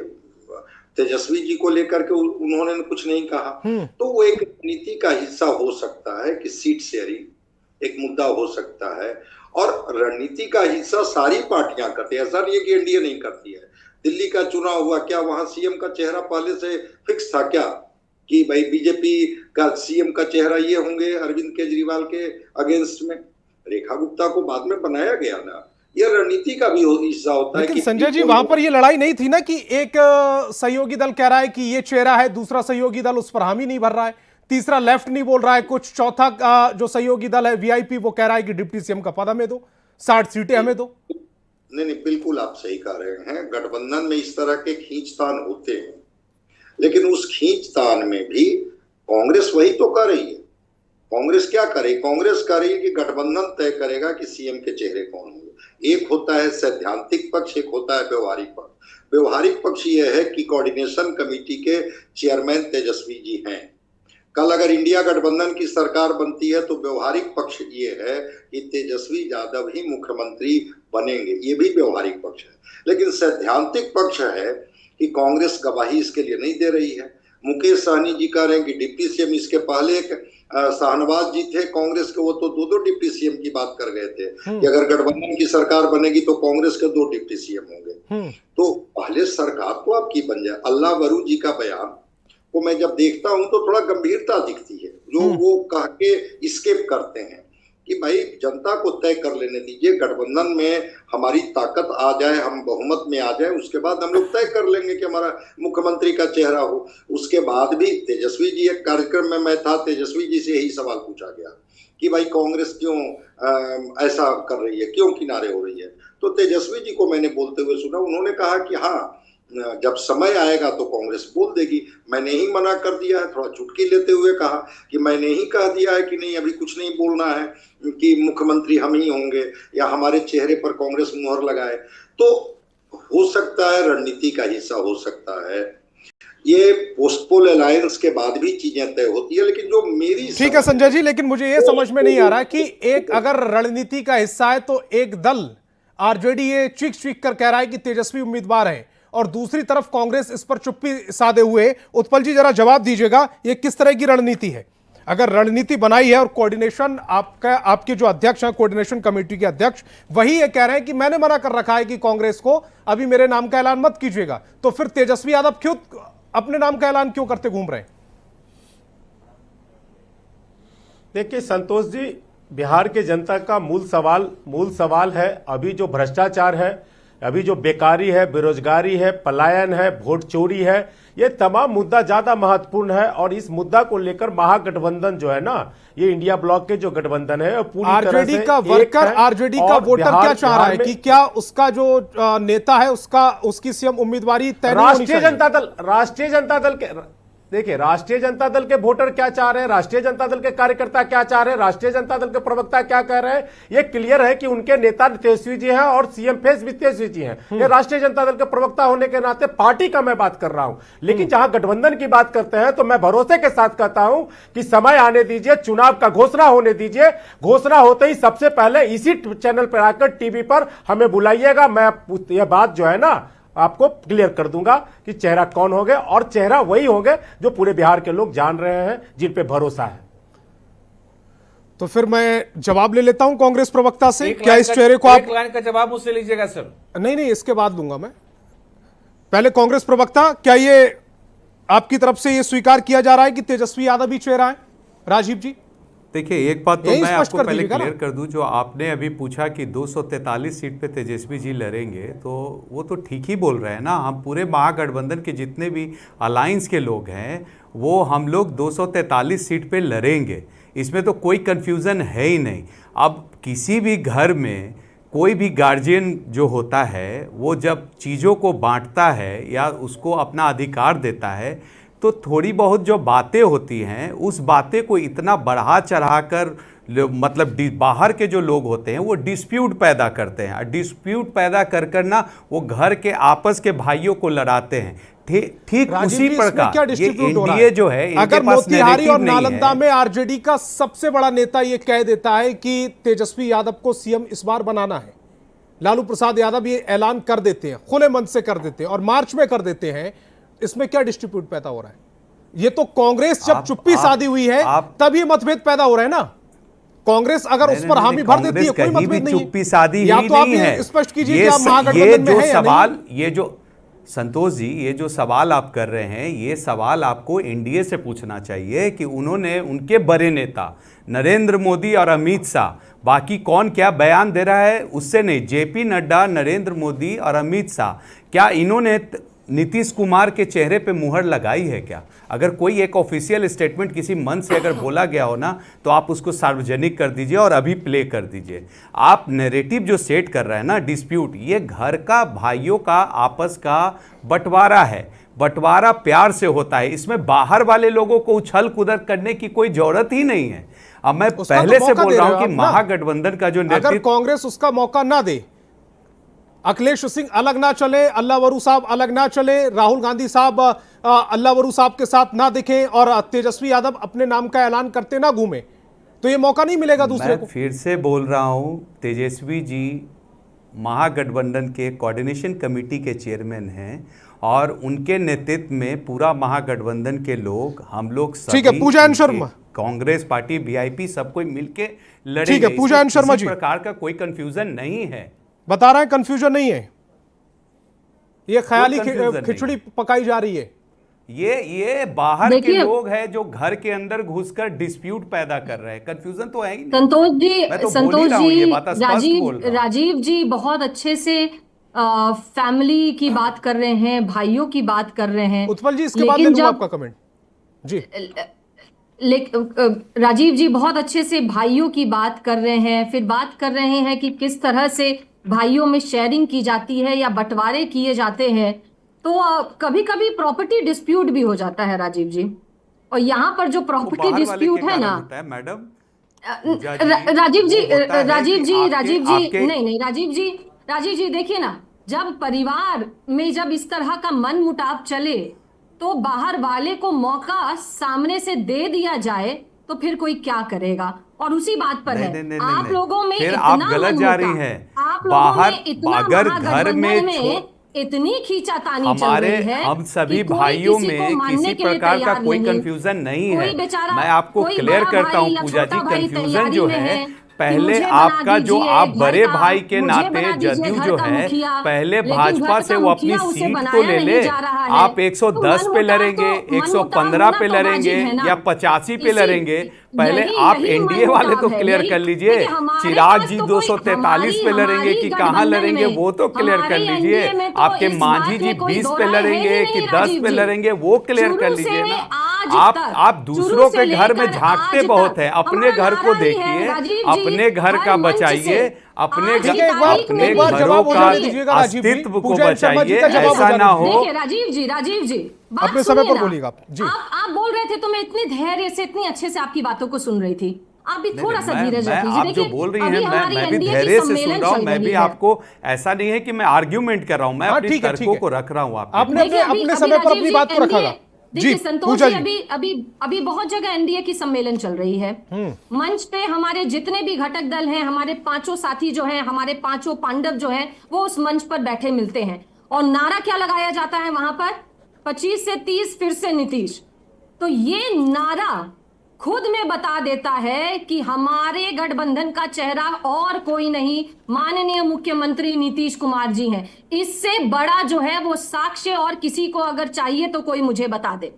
तेजस्वी जी को लेकर के उन्होंने कुछ नहीं कहा। तो वो एक नीति का हिस्सा हो सकता है कि सीट शेयरिंग एक मुद्दा हो सकता है, और रणनीति का हिस्सा सारी पार्टियां करती है, ऐसा नहीं है कि एनडीए नहीं करती है। दिल्ली का चुनाव हुआ, क्या वहां सीएम का चेहरा पहले से फिक्स था क्या कि भाई बीजेपी का सीएम का चेहरा ये होंगे अरविंद केजरीवाल के अगेंस्ट में? रेखा गुप्ता को बाद में बनाया गया ना, यह रणनीति का भी हिस्सा होता है। लेकिन संजय जी वहां पर ये लड़ाई नहीं थी ना कि एक सहयोगी दल कह रहा है कि ये चेहरा है, दूसरा सहयोगी दल उस पर हामी नहीं भर रहा है, तीसरा लेफ्ट नहीं बोल रहा है कुछ, चौथा जो सहयोगी दल है वीआईपी वो कह रहा है कि डिप्टी सीएम का पद हमें दो, 60 सीटें हमें दो। नहीं, बिल्कुल आप सही कह रहे हैं। गठबंधन में इस तरह के खींचतान होते हैं, लेकिन उस खींचतान में भी कांग्रेस वही तो कर रही है। कांग्रेस क्या करे? कांग्रेस कर रही है कि गठबंधन तय करेगा कि सीएम के चेहरे कौन होंगे। एक होता है सैद्धांतिक पक्ष, एक होता है व्यवहारिक पक्ष। व्यवहारिक पक्ष यह है कि कोऑर्डिनेशन कमेटी के चेयरमैन तेजस्वी जी हैं। कल अगर इंडिया गठबंधन की सरकार बनती है तो व्यवहारिक पक्ष ये है कि तेजस्वी यादव ही मुख्यमंत्री बनेंगे, ये भी व्यवहारिक पक्ष है। लेकिन सैद्धांतिक पक्ष है कि कांग्रेस गवाही इसके लिए नहीं दे रही है। मुकेश सहनी जी कह रहे हैं कि डिप्टी सीएम, इसके पहले एक शाहनवाज जी थे कांग्रेस के, वो तो दो डिप्टी सीएम की बात कर गए थे कि अगर गठबंधन की सरकार बनेगी तो कांग्रेस के 2 डिप्टी सीएम होंगे। तो पहले सरकार तो आपकी बन जाए। अल्लाह वरू जी का बयान को मैं जब देखता हूं तो थोड़ा गंभीरता दिखती है, जो वो कह के स्केप करते हैं कि भाई जनता को तय कर लेने दीजिए, गठबंधन में हमारी ताकत आ जाए, हम बहुमत में आ जाए, उसके बाद हम लोग तय कर लेंगे कि हमारा मुख्यमंत्री का चेहरा हो। उसके बाद भी तेजस्वी जी, एक कार्यक्रम में मैं था, तेजस्वी जी से यही सवाल पूछा गया कि भाई कांग्रेस क्यों ऐसा कर रही है, क्यों किनारे हो रही है। तो तेजस्वी जी को मैंने बोलते हुए सुना, उन्होंने कहा कि हाँ, जब समय आएगा तो कांग्रेस बोल देगी। मैंने ही मना कर दिया है, थोड़ा चुटकी लेते हुए कहा कि मैंने ही कह दिया है कि नहीं, अभी कुछ नहीं बोलना है कि मुख्यमंत्री हम ही होंगे या हमारे चेहरे पर कांग्रेस मुहर लगाए। तो हो सकता है रणनीति का हिस्सा हो सकता है, ये पोस्टपोल अलायंस के बाद भी चीजें तय होती है। लेकिन जो मेरी ठीक है संजय जी, लेकिन मुझे ये समझ में नहीं आ रहा है कि एक अगर रणनीति का हिस्सा है तो एक दल आरजेडी ये चीख कर कह रहा है कि तेजस्वी उम्मीदवार है, और दूसरी तरफ कांग्रेस इस पर चुप्पी साधे हुए। उत्पल जी जरा जवाब दीजिएगा, ये किस तरह की रणनीति है? अगर रणनीति बनाई है और कोऑर्डिनेशन आपके जो अध्यक्ष हैं कोऑर्डिनेशन कमेटी के अध्यक्ष वही ये कह रहे हैं कि मैंने मना कर रखा है कि कांग्रेस को अभी मेरे नाम का ऐलान मत कीजिएगा, तो फिर तेजस्वी यादव क्यों अपने नाम का ऐलान क्यों करते घूम रहे हैं? देखिए संतोष जी, बिहार के जनता का मूल सवाल है अभी जो भ्रष्टाचार है, अभी जो बेकारी है, बेरोजगारी है, पलायन है, वोट चोरी है, ये तमाम मुद्दा ज्यादा महत्वपूर्ण है। और इस मुद्दा को लेकर महागठबंधन जो है ना, ये इंडिया ब्लॉक के जो गठबंधन है पूरी आरजेडी का वर्कर, आरजेडी का वोटर क्या चाह रहा है कि क्या उसका जो नेता है उसकी सीएम उम्मीदवारी तय नहीं होनी चाहिए? राष्ट्रीय जनता दल के देखिए, राष्ट्रीय जनता दल के वोटर क्या चाह रहे हैं, राष्ट्रीय जनता दल के कार्यकर्ता क्या चाह रहे हैं, राष्ट्रीय जनता दल के प्रवक्ता क्या कह रहे हैं, ये क्लियर है कि उनके नेता तेजस्वी जी हैं और सीएम फेस भी तेजस्वी जी हैं। ये राष्ट्रीय जनता दल के प्रवक्ता होने के नाते पार्टी का मैं बात कर रहा हूं। लेकिन जहां गठबंधन की बात करते हैं तो मैं भरोसे के साथ कहता हूं कि समय आने दीजिए, चुनाव का घोषणा होने दीजिए। घोषणा होते ही सबसे पहले इसी चैनल पर आकर टीवी पर हमें बुलाइएगा, मैं यह बात जो है ना आपको क्लियर कर दूंगा कि चेहरा कौन होंगे, और चेहरा वही होंगे जो पूरे बिहार के लोग जान रहे हैं, जिन पे भरोसा है। तो फिर मैं जवाब ले लेता हूं कांग्रेस प्रवक्ता से, क्या इस चेहरे को आप एक लाइन का जवाब मुझसे लीजिएगा सर? नहीं, इसके बाद लूंगा मैं। पहले कांग्रेस प्रवक्ता, क्या ये आपकी तरफ से ये स्वीकार किया जा रहा है कि तेजस्वी यादव ही चेहरा है? राजीव जी, देखिए, एक बात तो यही मैं स्पष्ट आपको कर पहले दीजिएगा ना। क्लियर कर दूं, जो आपने अभी पूछा कि 243 सीट पे तेजस्वी जी लड़ेंगे, तो वो तो ठीक ही बोल रहे हैं ना। हम पूरे महागठबंधन के जितने भी अलायंस के लोग हैं, वो हम लोग 243 सीट पे लड़ेंगे, इसमें तो कोई कन्फ्यूज़न है ही नहीं। अब किसी भी घर में कोई भी गार्जियन जो होता है, वो जब चीज़ों को बांटता है या उसको अपना अधिकार देता है, तो थोड़ी बहुत जो बातें होती हैं, उस बातें को इतना बढ़ा चढ़ा कर मतलब बाहर के जो लोग होते हैं वो डिस्प्यूट पैदा करते हैं, और डिस्प्यूट पैदा कर कर ना वो घर के आपस के भाइयों को लड़ाते हैं। ठीक उसी प्रकार ये एनडीए जो है, अगर मोतिहारी और नालंदा में आरजेडी का सबसे बड़ा नेता ये कह देता है कि तेजस्वी यादव को सीएम इस बार बनाना है, लालू प्रसाद यादव ये ऐलान कर देते हैं, खुले मन से कर देते हैं और मार्च में कर देते हैं, इसमें क्या डिस्ट्रीब्यूट पैदा हो रहा है? ये तो कांग्रेस जब चुप्पी साधी हुई है तब ये मतभेद पैदा हो रहे हैं ना। कांग्रेस अगर उस पर हामी भर देती है, कोई मतभेद नहीं है। चुप्पी साधी या तो आप ये स्पष्ट कीजिए कि आप महागठबंधन में हैं या नहीं। ये जो संतोष जी, ये जो सवाल आप कर रहे हैं, ये सवाल आपको एनडीए से पूछना चाहिए कि उन्होंने, उनके बड़े नेता नरेंद्र मोदी और अमित शाह, बाकी कौन क्या बयान दे रहा है उससे नहीं, जेपी नड्डा, नरेंद्र मोदी और अमित शाह, क्या इन्होंने नीतीश कुमार के चेहरे पे मुहर लगाई है क्या? अगर कोई एक ऑफिशियल स्टेटमेंट किसी मंच से अगर बोला गया हो ना, तो आप उसको सार्वजनिक कर दीजिए और अभी प्ले कर दीजिए। आप नैरेटिव जो सेट कर रहे हैं ना, डिस्प्यूट, ये घर का, भाइयों का आपस का बंटवारा है। बंटवारा प्यार से होता है, इसमें बाहर वाले लोगों को उछल कूदत करने की कोई जरूरत ही नहीं है। अब मैं पहले से बोल रहा हूं कि महागठबंधन का जो अगर कांग्रेस उसका मौका ना दे, अखिलेश सिंह अलग ना चले, अल्लावरू साहब अलग ना चले, राहुल गांधी साहब अल्लावरू साहब के साथ ना दिखें और तेजस्वी यादव अपने नाम का ऐलान करते ना घूमे, तो ये मौका नहीं मिलेगा दूसरे को। फिर से बोल रहा हूं, तेजस्वी जी महागठबंधन के कोऑर्डिनेशन कमेटी के चेयरमैन हैं और उनके नेतृत्व में पूरा महागठबंधन के लोग, हम लोग सभी, ठीक है, पूजा शर्मा, कांग्रेस पार्टी, वीआईपी, सब कोई मिलके लड़ेंगे। ठीक है, पूजा शर्मा जी, प्रकार का कोई कंफ्यूजन नहीं है, बता रहे हैं, कंफ्यूजन नहीं है, ये ख्याली खिचड़ी पकाई जा रही है। ये बाहर के लोग हैं जो घर के अंदर घुसकर डिस्प्यूट पैदा कर रहे हैं, कंफ्यूजन तो है ही नहीं। संतोष जी, राजीव जी बहुत अच्छे से फैमिली की बात कर रहे हैं, भाइयों की बात कर रहे हैं। उत्पल जी, इसके बाद ले लूंगा आपका कमेंट जी। राजीव जी बहुत अच्छे से भाइयों की बात कर रहे हैं, फिर बात कर रहे हैं कि किस तरह से भाइयों में शेयरिंग की जाती है या बंटवारे किए जाते हैं, तो कभी कभी प्रॉपर्टी डिस्प्यूट भी हो जाता है राजीव जी। और यहाँ पर जो प्रॉपर्टी डिस्प्यूट है ना मैडम, राजीव जी नहीं राजीव जी देखिए ना, जब परिवार में जब इस तरह का मन मुटाव चले तो बाहर वाले को मौका सामने से दे दिया जाए तो फिर कोई क्या करेगा। और उसी बात पर है, आप लोगों में फिर आप गलत जा रही हैं। आप बाहर इतना अगर घर में इतनी खींचातानी चल रही है, हम सभी भाइयों में किसी प्रकार का कोई कंफ्यूजन नहीं है। मैं आपको क्लियर करता हूँ पूजा जी, कंफ्यूजन जो है, पहले आपका जो आप बड़े भाई के नाते जदयू जो है, पहले भाजपा से वो अपनी सीट तो ले ले। आप 110 पे लड़ेंगे, 115 पे लड़ेंगे या 85 पे लड़ेंगे, पहले आप एनडीए वाले तो क्लियर कर लीजिए। चिराग जी 243 पे लड़ेंगे कि कहाँ लड़ेंगे वो तो क्लियर कर लीजिए। आपके मांझी जी 20 पे लड़ेंगे कि 10 पे लड़ेंगे वो क्लियर कर लीजिए ना। आप दूसरों के घर में झांकते बहुत है, अपने घर को देखिए, अपने घर का बचाइए, अपने घरों का अस्तित्व को बचाइए, ऐसा ना हो। राजीव जी अपने समय पर बोलिएगा जी। आप बोल रहे थे तो मैं इतने धैर्य से, इतने अच्छे से आपकी बातों को सुन रही थी। आप भी थोड़ा सा धीरज रखिए। आप जो बोल रही हैं मैं भी धैर्य से सुन रहा हूँ। मैं भी आपको, ऐसा नहीं है कि मैं आर्ग्यूमेंट कर रहा हूँ, मैं अपनी तर्कों को रख रहा हूँ। आपने अपने समय पर अपनी बात को रखा। देखिए संतोष जी, अभी बहुत जगह एनडीए की सम्मेलन चल रही है। मंच पे हमारे जितने भी घटक दल हैं, हमारे पांचों साथी जो हैं, हमारे पांचों पांडव जो हैं, वो उस मंच पर बैठे मिलते हैं। और नारा क्या लगाया जाता है वहां पर? 25 से 30 फिर से नीतीश। तो ये नारा खुद में बता देता है कि हमारे गठबंधन का चेहरा और कोई नहीं, माननीय मुख्यमंत्री नीतीश कुमार जी हैं। इससे बड़ा जो है वो साक्ष्य और किसी को अगर चाहिए तो कोई मुझे बता दे।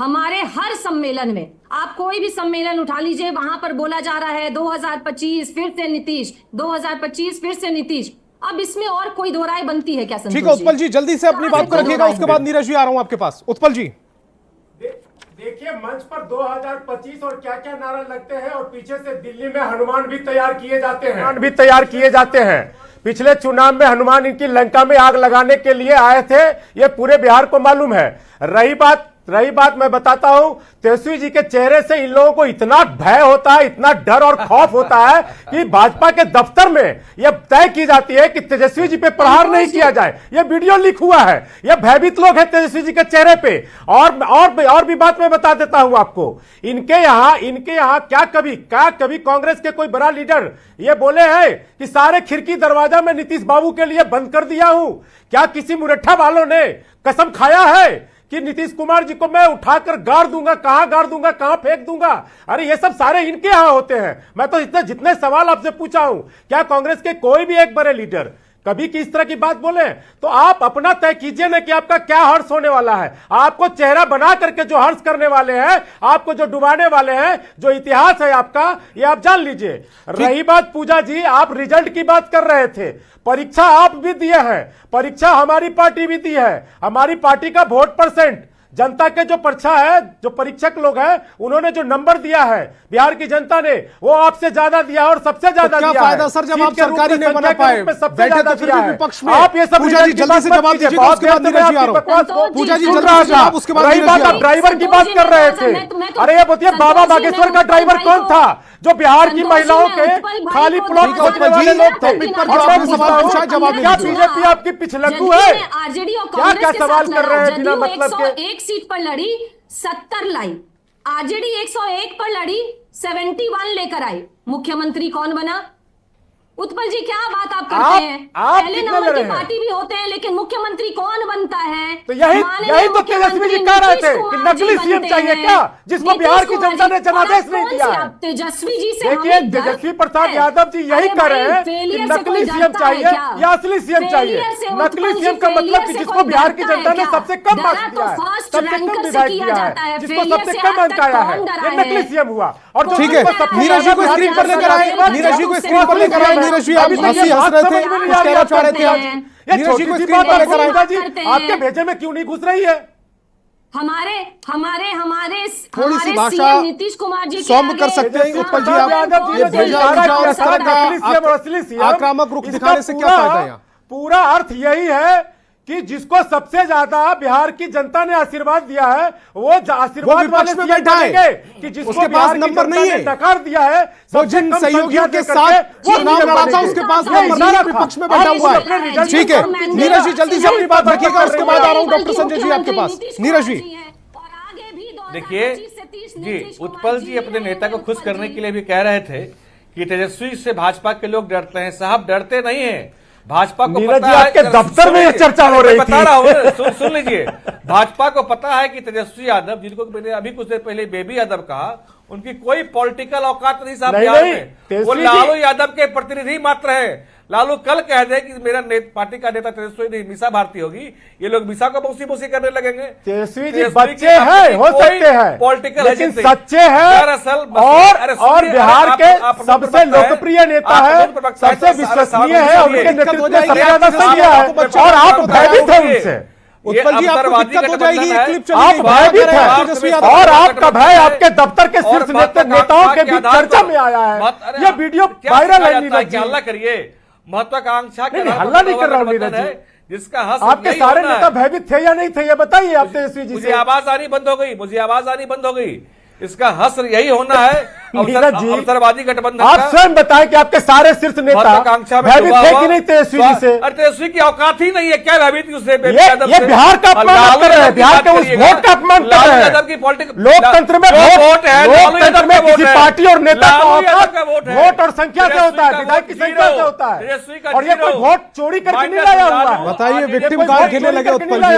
हमारे हर सम्मेलन में, आप कोई भी सम्मेलन उठा लीजिए, वहां पर बोला जा रहा है 2025 फिर से नीतीश, 2025 फिर से नीतीश। अब इसमें और कोई दो राय बनती है क्या? ठीक है उत्पल जी, जल्दी से अपनी बात को रखिएगा, उसके बाद नीरज जी आ रहा हूं आपके पास। उत्पल जी देखिए, मंच पर 2025 और क्या क्या नारा लगते हैं और पीछे से दिल्ली में हनुमान भी तैयार किए जाते हैं। पिछले चुनाव में हनुमान इनकी लंका में आग लगाने के लिए आए थे, ये पूरे बिहार को मालूम है। रही बात मैं बताता हूं, तेजस्वी जी के चेहरे से इन लोगों को इतना भय होता है, इतना डर और खौफ होता है कि भाजपा के दफ्तर में यह तय की जाती है कि तेजस्वी जी पे प्रहार नहीं किया जाए। यह वीडियो लीक हुआ है, यह भयभीत लोग हैं तेजस्वी जी के चेहरे पे। और भी बात मैं बता देता हूं आपको, इनके यहां क्या कभी कांग्रेस के कोई बड़ा लीडर ये बोले हैं कि सारे खिड़की दरवाजा में नीतीश बाबू के लिए बंद कर दिया हूं? क्या किसी मुरट्ठा वालों ने कसम खाया है कि नीतीश कुमार जी को मैं उठाकर गाड़ दूंगा, कहां फेंक दूंगा? अरे ये सब सारे इनके यहां होते हैं। मैं तो जितने सवाल आपसे पूछा हूं, क्या कांग्रेस के कोई भी एक बड़े लीडर कभी की इस तरह की बात बोले? तो आप अपना तय कीजिए ना कि आपका क्या हर्ष होने वाला है। आपको चेहरा बना करके जो हर्ष करने वाले हैं, आपको जो डुबाने वाले हैं, जो इतिहास है आपका, ये आप जान लीजिए। रही बात पूजा जी, आप रिजल्ट की बात कर रहे थे, परीक्षा आप भी दिए हैं, परीक्षा हमारी पार्टी भी दी है। हमारी पार्टी का वोट परसेंट, जनता के जो परीक्षा है, जो परीक्षक लोग हैं, उन्होंने जो नंबर दिया है बिहार की जनता ने, वो आपसे ज्यादा दिया और सबसे ज्यादा क्या दिया फायदा है। सर जब आप सरकारी नहीं बना पाए, सबसे ज्यादा दिया है। विपक्ष में आप ये सब पूजा जी जल्दी से जवाब दीजिएगा, उसके बाद नीरज जी आ रहा हूं। पूजा जी जल्दी से जवाब, उसके बाद रही बात, आप ड्राइवर की बात कर रहे थे। अरे ये बताइए, बाबा बागेश्वर का ड्राइवर कौन था जो बिहार की महिलाओं के खाली प्लॉट खोजने वाले लोग थे? क्या बीजेपी आपकी पिछलग्गू है? क्या सवाल कर रहे हैं बिना मतलब के? एक सीट पर लड़ी 70 लाई, आरजेडी 101 पर लड़ी 71 लेकर आई, मुख्यमंत्री कौन बना? उत्पल जी क्या बात आप करते हैं? पहले नंबर की पार्टी भी होते हैं, लेकिन मुख्यमंत्री कौन बनता है? तो यही तो तेजस्वी जी कह रहे थे कि नकली सीएम चाहिए क्या, जिसको बिहार की जनता ने जनादेश नहीं दिया है। तेजस्वी जी से देखिए, तेजस्वी प्रसाद यादव जी यही कह रहे हैं कि नकली सीएम चाहिए या असली सीएम चाहिए। नकली सीएम का मतलब कि जिसको बिहार की जनता ने सबसे कम मार्क्स दिया है, सबसे कम विधायक दिया है, जिसको सबसे कम अंक आया है, ये नकली सीएम हुआ। और ठीक है, नीरज जी को स्क्रीन पर लेकर आए, नीरज जी को स्क्रीन पर लेकर आए। नीरज जी आप हंस रहे थे, कुछ कहना चाह रहे थे आप। नीरज जी को स्क्रीन पर लेकर आए। आपके भेजे में क्यों नहीं घुस रही है? हमारे थोड़ी सी भाषा नीतीश कुमार जी सौम्य कर सकते हैं उत्पल जी आप? ये भेजा इस तरह का आक्रामक रुख दिखाने से क्या फायदा है यहाँ? पूरा अर्थ यही है कि जिसको सबसे ज्यादा बिहार की जनता ने आशीर्वाद दिया है, वो आशीर्वाद विपक्ष में बैठा है कि जिसको उसके पास नंबर नहीं है, नकार दिया है, वो जिन सहयोगियों के साथ चुनाव लड़ा था उसके पास नंबर नहीं है, विपक्ष में बैठा हुआ है। ठीक है नीरज जी जल्दी से अपनी बात रखिएगा, उसके बाद आ रहा हूं डॉक्टर संजय जी आपके पास। नीरज जी देखिए जी, उत्पल जी अपने नेता को खुश करने के लिए भी कह रहे थे कि तेजस्वी से भाजपा के लोग डरते हैं। साहब डरते नहीं है, भाजपा को पता है, आपके दफ्तर में यह चर्चा हो रही थी, बता रहा हूं, सुन लीजिए। भाजपा को पता है कि तेजस्वी यादव, जिनको मैंने अभी कुछ देर पहले बेबी यादव कहा, उनकी कोई पॉलिटिकल औकात नहीं साहब बिहार में। वो लालू यादव के प्रतिनिधि मात्र है। लालू कल कह दे कि मेरा पार्टी का नेता तेजस्वी नहीं, मीसा भारती होगी, ये लोग मीसा को बौसी करने लगेंगे। तेजस्वी जी बच्चे हैं, हो सकते हैं पॉलिटिकल, लेकिन सच्चे हैं दरअसल। और बिहार के सबसे लोकप्रिय नेता है, सबसे विश्वसनीय है, उनके नेतृत्व में सबसे ज्यादा सही है, और आप भयभीत हैं उनसे। उत्पल जी आपको दिक्कत हो जाएगी, एक क्लिप चलेगी, आप भयभीत हैं और आपका भय आपके दफ्तर के शीर्ष नेताओं के बीच चर्चा में आया है। ये वीडियो वायरल है। नीरज जी हल्ला करिए, महत्वाकांक्षा के हल्ला नहीं कर रहा हूँ नीरज जी, जिसका हक आपके सारे नेता भयभीत थे या नहीं थे, ये बताइए आप तेजस्वी जी। मुझे आवाज आनी बंद हो गई, मुझे आवाज आनी बंद हो गई। इसका हस्र यही होना है अवसरवादी गठबंधन। आप स्वयं बताएं कि आपके सारे शीर्ष नेता भयभीत थे कि नहीं तेजस्वी जी से? अरे तेजस्वी की औकात ही नहीं है, क्या भयभीत उससे? ये बिहार का अपमान कर रहे हैं, बिहार के उस वोट का अपमान कर रहे हैं। लोकतंत्र में वोट है, लोकतंत्र में किसी पार्टी और नेता का वोट और संख्या से होता है, विधायक की संख्या से होता है, और ये कोई वोट चोरी करके नहीं लाया हुआ है। बताइए विक्टिम कार्ड खेलने लगे उत्पल जी,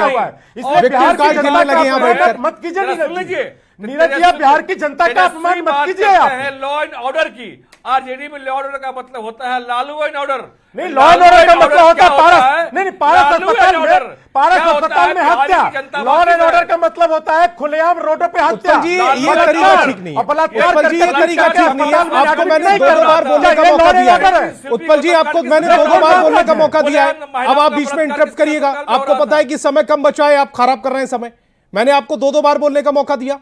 इसलिए बिहार की खेलने लगे यहाँ बैठकर मत कीजिए नीरज जी, बिहार की जनता का अपमान मत कीजिए आप। लॉ एंड ऑर्डर की आरजेडी में लॉ ऑर्डर का मतलब होता है लालू एंड ऑर्डर। नहीं, लॉ एंड ऑर्डर का मतलब होता है पारस, नहीं पारस अस्पताल में हत्या। लॉ एंड ऑर्डर का मतलब होता है खुलेआम रोडों पे हत्या। जी ये तरीका ठीक नहीं है उत्पल जी, ये तरीका ठीक नहीं है। आपको मैंने 2 बार बोलने का मौका दिया है उत्पल जी, आपको मैंने 2 बार बोलने का मौका दिया है, अब आप बीच में इंटरप्ट करिएगा। आपको पता है कि समय कम बचा है, आप खराब कर रहे हैं समय। मैंने आपको 2 बार बोलने का मौका दिया।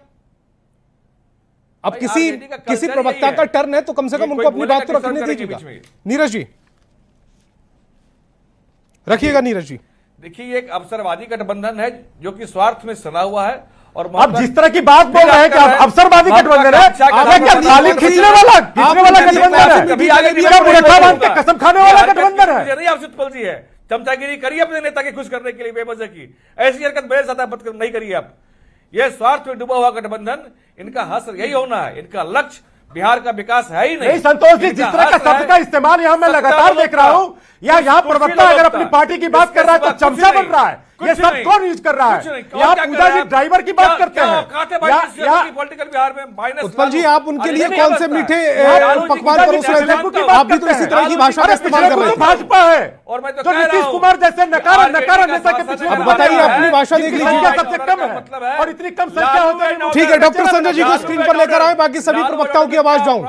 अब किसी प्रवक्ता का टर्न है तो कम से कम उनको अपनी बात तो रखने दीजिएगा। नीरज जी रखिएगा। नीरज जी देखिए, ये एक अवसरवादी गठबंधन है जो कि स्वार्थ में सना हुआ है। और अब जिस तरह की बात बोल रहे हैं कि अवसरवादी गठबंधन है, क्या ताली खींचने वाला गठबंधन है, कसम खाने वाला गठबंधन है? नहीं, आप उत्पल जी है, चमचागिरी करिए अपने नेता की खुश करने के लिए बेवजह की ऐसी हरकत मेरे साथ नहीं करिए आप। यह स्वार्थ में डूबा हुआ गठबंधन, इनका हासिल यही होना है, इनका लक्ष्य बिहार का विकास है ही नहीं। संतोष जी, जिस तरह का शब्द का इस्तेमाल यहाँ मैं लगातार देख रहा हूँ, या यहाँ प्रवक्ता अगर अपनी पार्टी की बात कर रहा है तो चमचा बन रहा है। ये सब कौन यूज कर रहा है? यहाँ पूजा जी ड्राइवर की बात करते हैं। पॉलिटिकल बिहार में माइनस। उत्पल जी, आप उनके लिए कौन से मीठे पकवान परोस रहे थे? आप भी तो इसी तरह की भाषा का इस्तेमाल कर रहे थे। भाजपा है और मैं तो जो नीतीश कुमार जैसे नकारा नेता के पीछे। अब बताइए, अपनी भाषा देख लीजिए, सबसे कम है और इतनी कम संख्या होती है। ठीक है, डॉक्टर संजय जी को स्क्रीन पर लेकर आए, बाकी सभी प्रवक्ताओं की आवाज जाऊं।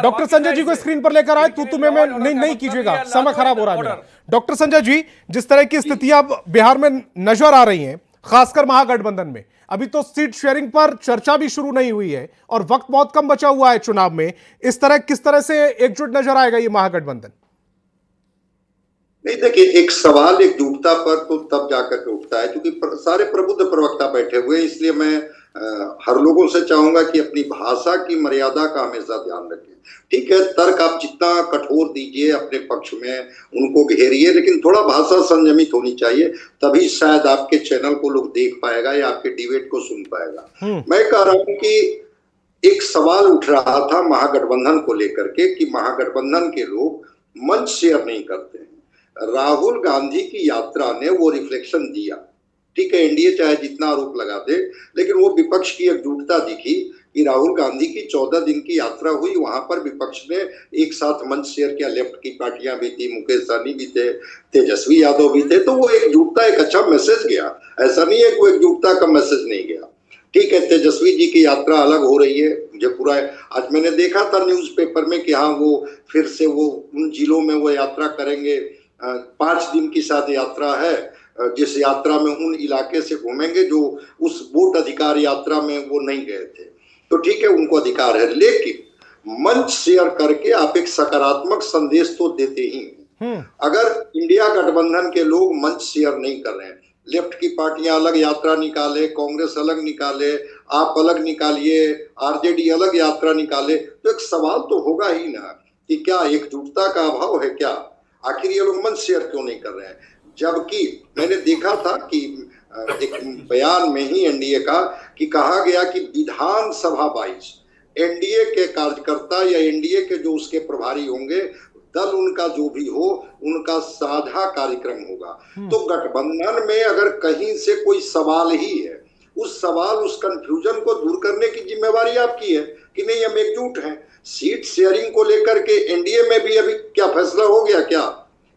डॉक्टर संजय जी को स्क्रीन पर लेकर आए, तू तुम्हें नहीं कीजिएगा, समय खराब हो रहा है। डॉक्टर संजय जी, जिस तरह की स्थितियां बिहार में नजर आ रही हैं, खासकर महागठबंधन में, अभी तो सीट शेयरिंग पर चर्चा भी शुरू नहीं हुई है और वक्त बहुत कम बचा हुआ है चुनाव में। इस तरह किस तरह से एकजुट नजर आएगा ये महागठबंधन? नहीं, देखिए, एक सवाल एकजुटता पर तो तब जाकर के उठता है क्योंकि सारे प्रबुद्ध प्रवक्ता बैठे हुए हैं। इसलिए मैं हर लोगों से चाहूंगा कि अपनी भाषा की मर्यादा का हमेशा ध्यान रखें। ठीक है, तर्क आप जितना कठोर दीजिए अपने पक्ष में, उनको घेरिए, लेकिन थोड़ा भाषा संयमित होनी चाहिए, तभी शायद आपके चैनल को लोग देख पाएगा या आपके डिबेट को सुन पाएगा। मैं कह रहा हूं कि एक सवाल उठ रहा था महागठबंधन को लेकर के कि महागठबंधन के लोग मंच शेयर नहीं करते हैं। राहुल गांधी की यात्रा ने वो रिफ्लेक्शन दिया। ठीक है, एनडीए चाहे जितना आरोप लगा दे, लेकिन वो विपक्ष की एकजुटता दिखी कि राहुल गांधी की 14 दिन की यात्रा हुई, वहां पर विपक्ष ने एक साथ मंच शेयर किया। लेफ्ट की पार्टियां भी थी, मुकेश सहनी भी थे, तेजस्वी यादव भी थे, तो वो एकजुटता एक अच्छा मैसेज गया। ऐसा नहीं है कि वो एकजुटता का मैसेज नहीं गया। ठीक है, तेजस्वी जी की यात्रा अलग हो रही है, मुझे पूरा आज मैंने देखा था न्यूज़पेपर में कि हाँ, वो फिर से वो उन जिलों में वो यात्रा करेंगे। 5 दिन की साथ यात्रा है, जिस यात्रा में उन इलाके से घूमेंगे जो उस वोट अधिकार यात्रा में वो नहीं गए थे। तो ठीक है, उनको अधिकार है, लेकिन मंच शेयर करके आप एक सकारात्मक संदेश तो देते ही हैं। अगर इंडिया गठबंधन के लोग मंच शेयर नहीं कर रहे हैं, लेफ्ट की पार्टियां अलग यात्रा निकाले, कांग्रेस अलग निकाले, आप अलग निकालिए, आरजेडी अलग यात्रा निकाले, तो एक सवाल तो होगा ही ना कि क्या एकजुटता का अभाव है? क्या आखिर ये लोग मंच शेयर क्यों नहीं कर रहे हैं? जबकि मैंने देखा था कि एक बयान में ही एनडीए का कि कहा गया कि विधानसभा 22 एनडीए के कार्यकर्ता या एनडीए के जो उसके प्रभारी होंगे, दल उनका जो भी हो, उनका साझा कार्यक्रम होगा। तो गठबंधन में अगर कहीं से कोई सवाल ही है, उस सवाल उस कंफ्यूजन को दूर करने की जिम्मेवारी आपकी है कि नहीं हम एकजुट हैं। सीट शेयरिंग को लेकर के एनडीए में भी अभी क्या फैसला हो गया? क्या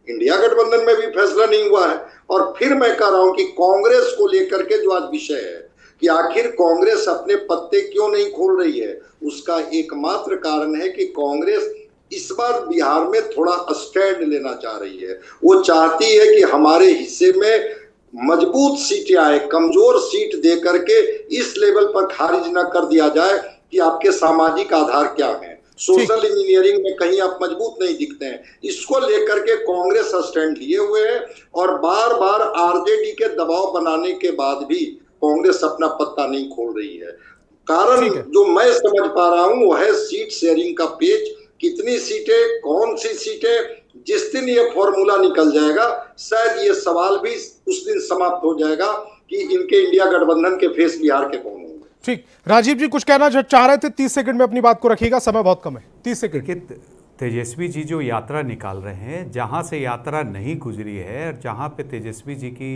इंडिया गठबंधन में भी फैसला नहीं हुआ है? और फिर मैं कह रहा हूं कि कांग्रेस को लेकर के जो आज विषय है कि आखिर कांग्रेस अपने पत्ते क्यों नहीं खोल रही है, उसका एकमात्र कारण है कि कांग्रेस इस बार बिहार में थोड़ा स्टैंड लेना चाह रही है। वो चाहती है कि हमारे हिस्से में मजबूत सीटें आए, कमजोर सीट दे करके इस लेवल पर खारिज न कर दिया जाए कि आपके सामाजिक आधार क्या है। सोशल इंजीनियरिंग में कहीं आप मजबूत नहीं दिखते हैं। इसको लेकर के कांग्रेस स्टैंड लिए हुए है और बार बार आरजेडी के दबाव बनाने के बाद भी कांग्रेस अपना पत्ता नहीं खोल रही है। कारण जो मैं समझ पा रहा हूं वो है सीट शेयरिंग का पेच। कितनी सीटें, कौन सी सीटें, जिस दिन ये फॉर्मूला निकल जाएगा शायद ये सवाल भी उस दिन समाप्त हो जाएगा कि इनके इंडिया गठबंधन के फेस बिहार के कौन होंगे। ठीक, राजीव जी कुछ कहना चाह रहे थे, 30 सेकंड में अपनी बात को रखिएगा, समय बहुत कम है, 30 सेकंड। तेजस्वी जी जो यात्रा निकाल रहे हैं, जहां से यात्रा नहीं गुजरी है और जहां पे तेजस्वी जी की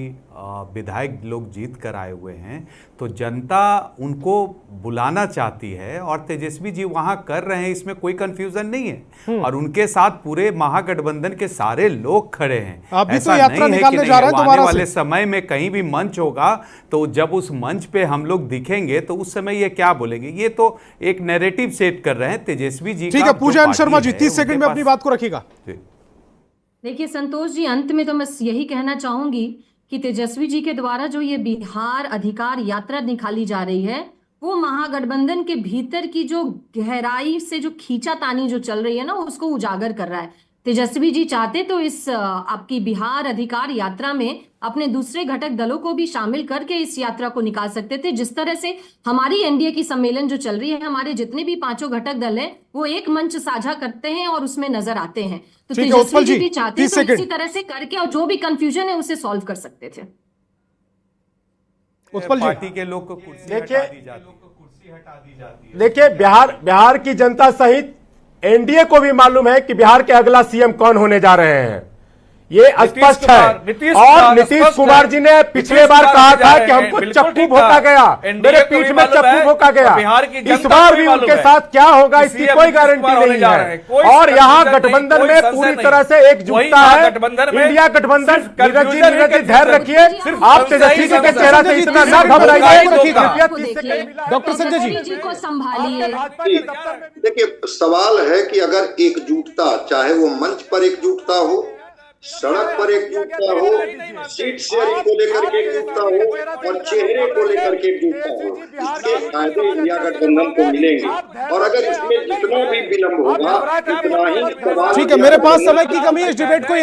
विधायक लोग जीत कर आए हुए हैं, तो जनता उनको बुलाना चाहती है और तेजस्वी जी वहां कर रहे हैं, इसमें कोई कंफ्यूजन नहीं है। और उनके साथ पूरे महागठबंधन के सारे लोग खड़े हैं। ऐसा नहीं है कि नहीं, आने वाले समय में कहीं भी मंच होगा तो जब उस मंच पे हम लोग दिखेंगे तो उस समय ये क्या बोलेंगे, ये तो एक नैरेटिव सेट कर रहे हैं तेजस्वी जी। ठीक है पूजा शर्मा जी, 30 सेकंड में अपनी बात को रखिएगा। देखिए संतोष जी, अंत में तो मैं यही कहना चाहूंगी कि तेजस्वी जी के द्वारा जो ये बिहार अधिकार यात्रा निकाली जा रही है, वो महागठबंधन के भीतर की जो गहराई से जो खींचातानी जो चल रही है ना, उसको उजागर कर रहा है। तेजस्वी जी चाहते तो इस आपकी बिहार अधिकार यात्रा में अपने दूसरे घटक दलों को भी शामिल करके इस यात्रा को निकाल सकते थे। जिस तरह से हमारी एनडीए की सम्मेलन जो चल रही है, हमारे जितने भी 5 घटक दल हैं वो एक मंच साझा करते हैं और उसमें नजर आते हैं। तो तेजस्वी जी भी चाहते तो इसी तरह से करके और जो भी कंफ्यूजन है उसे सॉल्व कर सकते थे। पार्टी के लोग को कुर्सी हटा दी जाती है। देखिए बिहार की जनता सहित एनडीए को भी मालूम है कि बिहार के अगला सीएम कौन होने जा रहे हैं, ये स्पष्ट है। और नीतीश कुमार जी ने पिछले बार कहा था कि हमको चप्पू भोंका गया, मेरे पीठ में चप्पू भोंका गया। इस बार भी उनके साथ क्या होगा इसकी कोई गारंटी नहीं है। और यहाँ गठबंधन में पूरी तरह से एकजुटता है। इंडिया गठबंधन, नीरज जी धैर्य रखिए, आप तेजस्वी जी के चेहरा से इतना न घबराइए। डॉक्टर संजय जी को संभालिए। देखिए सवाल है कि अगर एकजुटता, चाहे वो मंच पर एकजुटता हो, सड़क पर एकजुटता हो, सीट शेयरिंग को लेकर के एकजुटता हो और चेहरे को लेकर के एकजुटता हो, इसके फायदे इंडिया गठबंधन को मिलेंगे। और अगर इसमें जितना भी विलंब होगा उतना ही। ठीक है, मेरे पास समय की कमी है, इस डिबेट को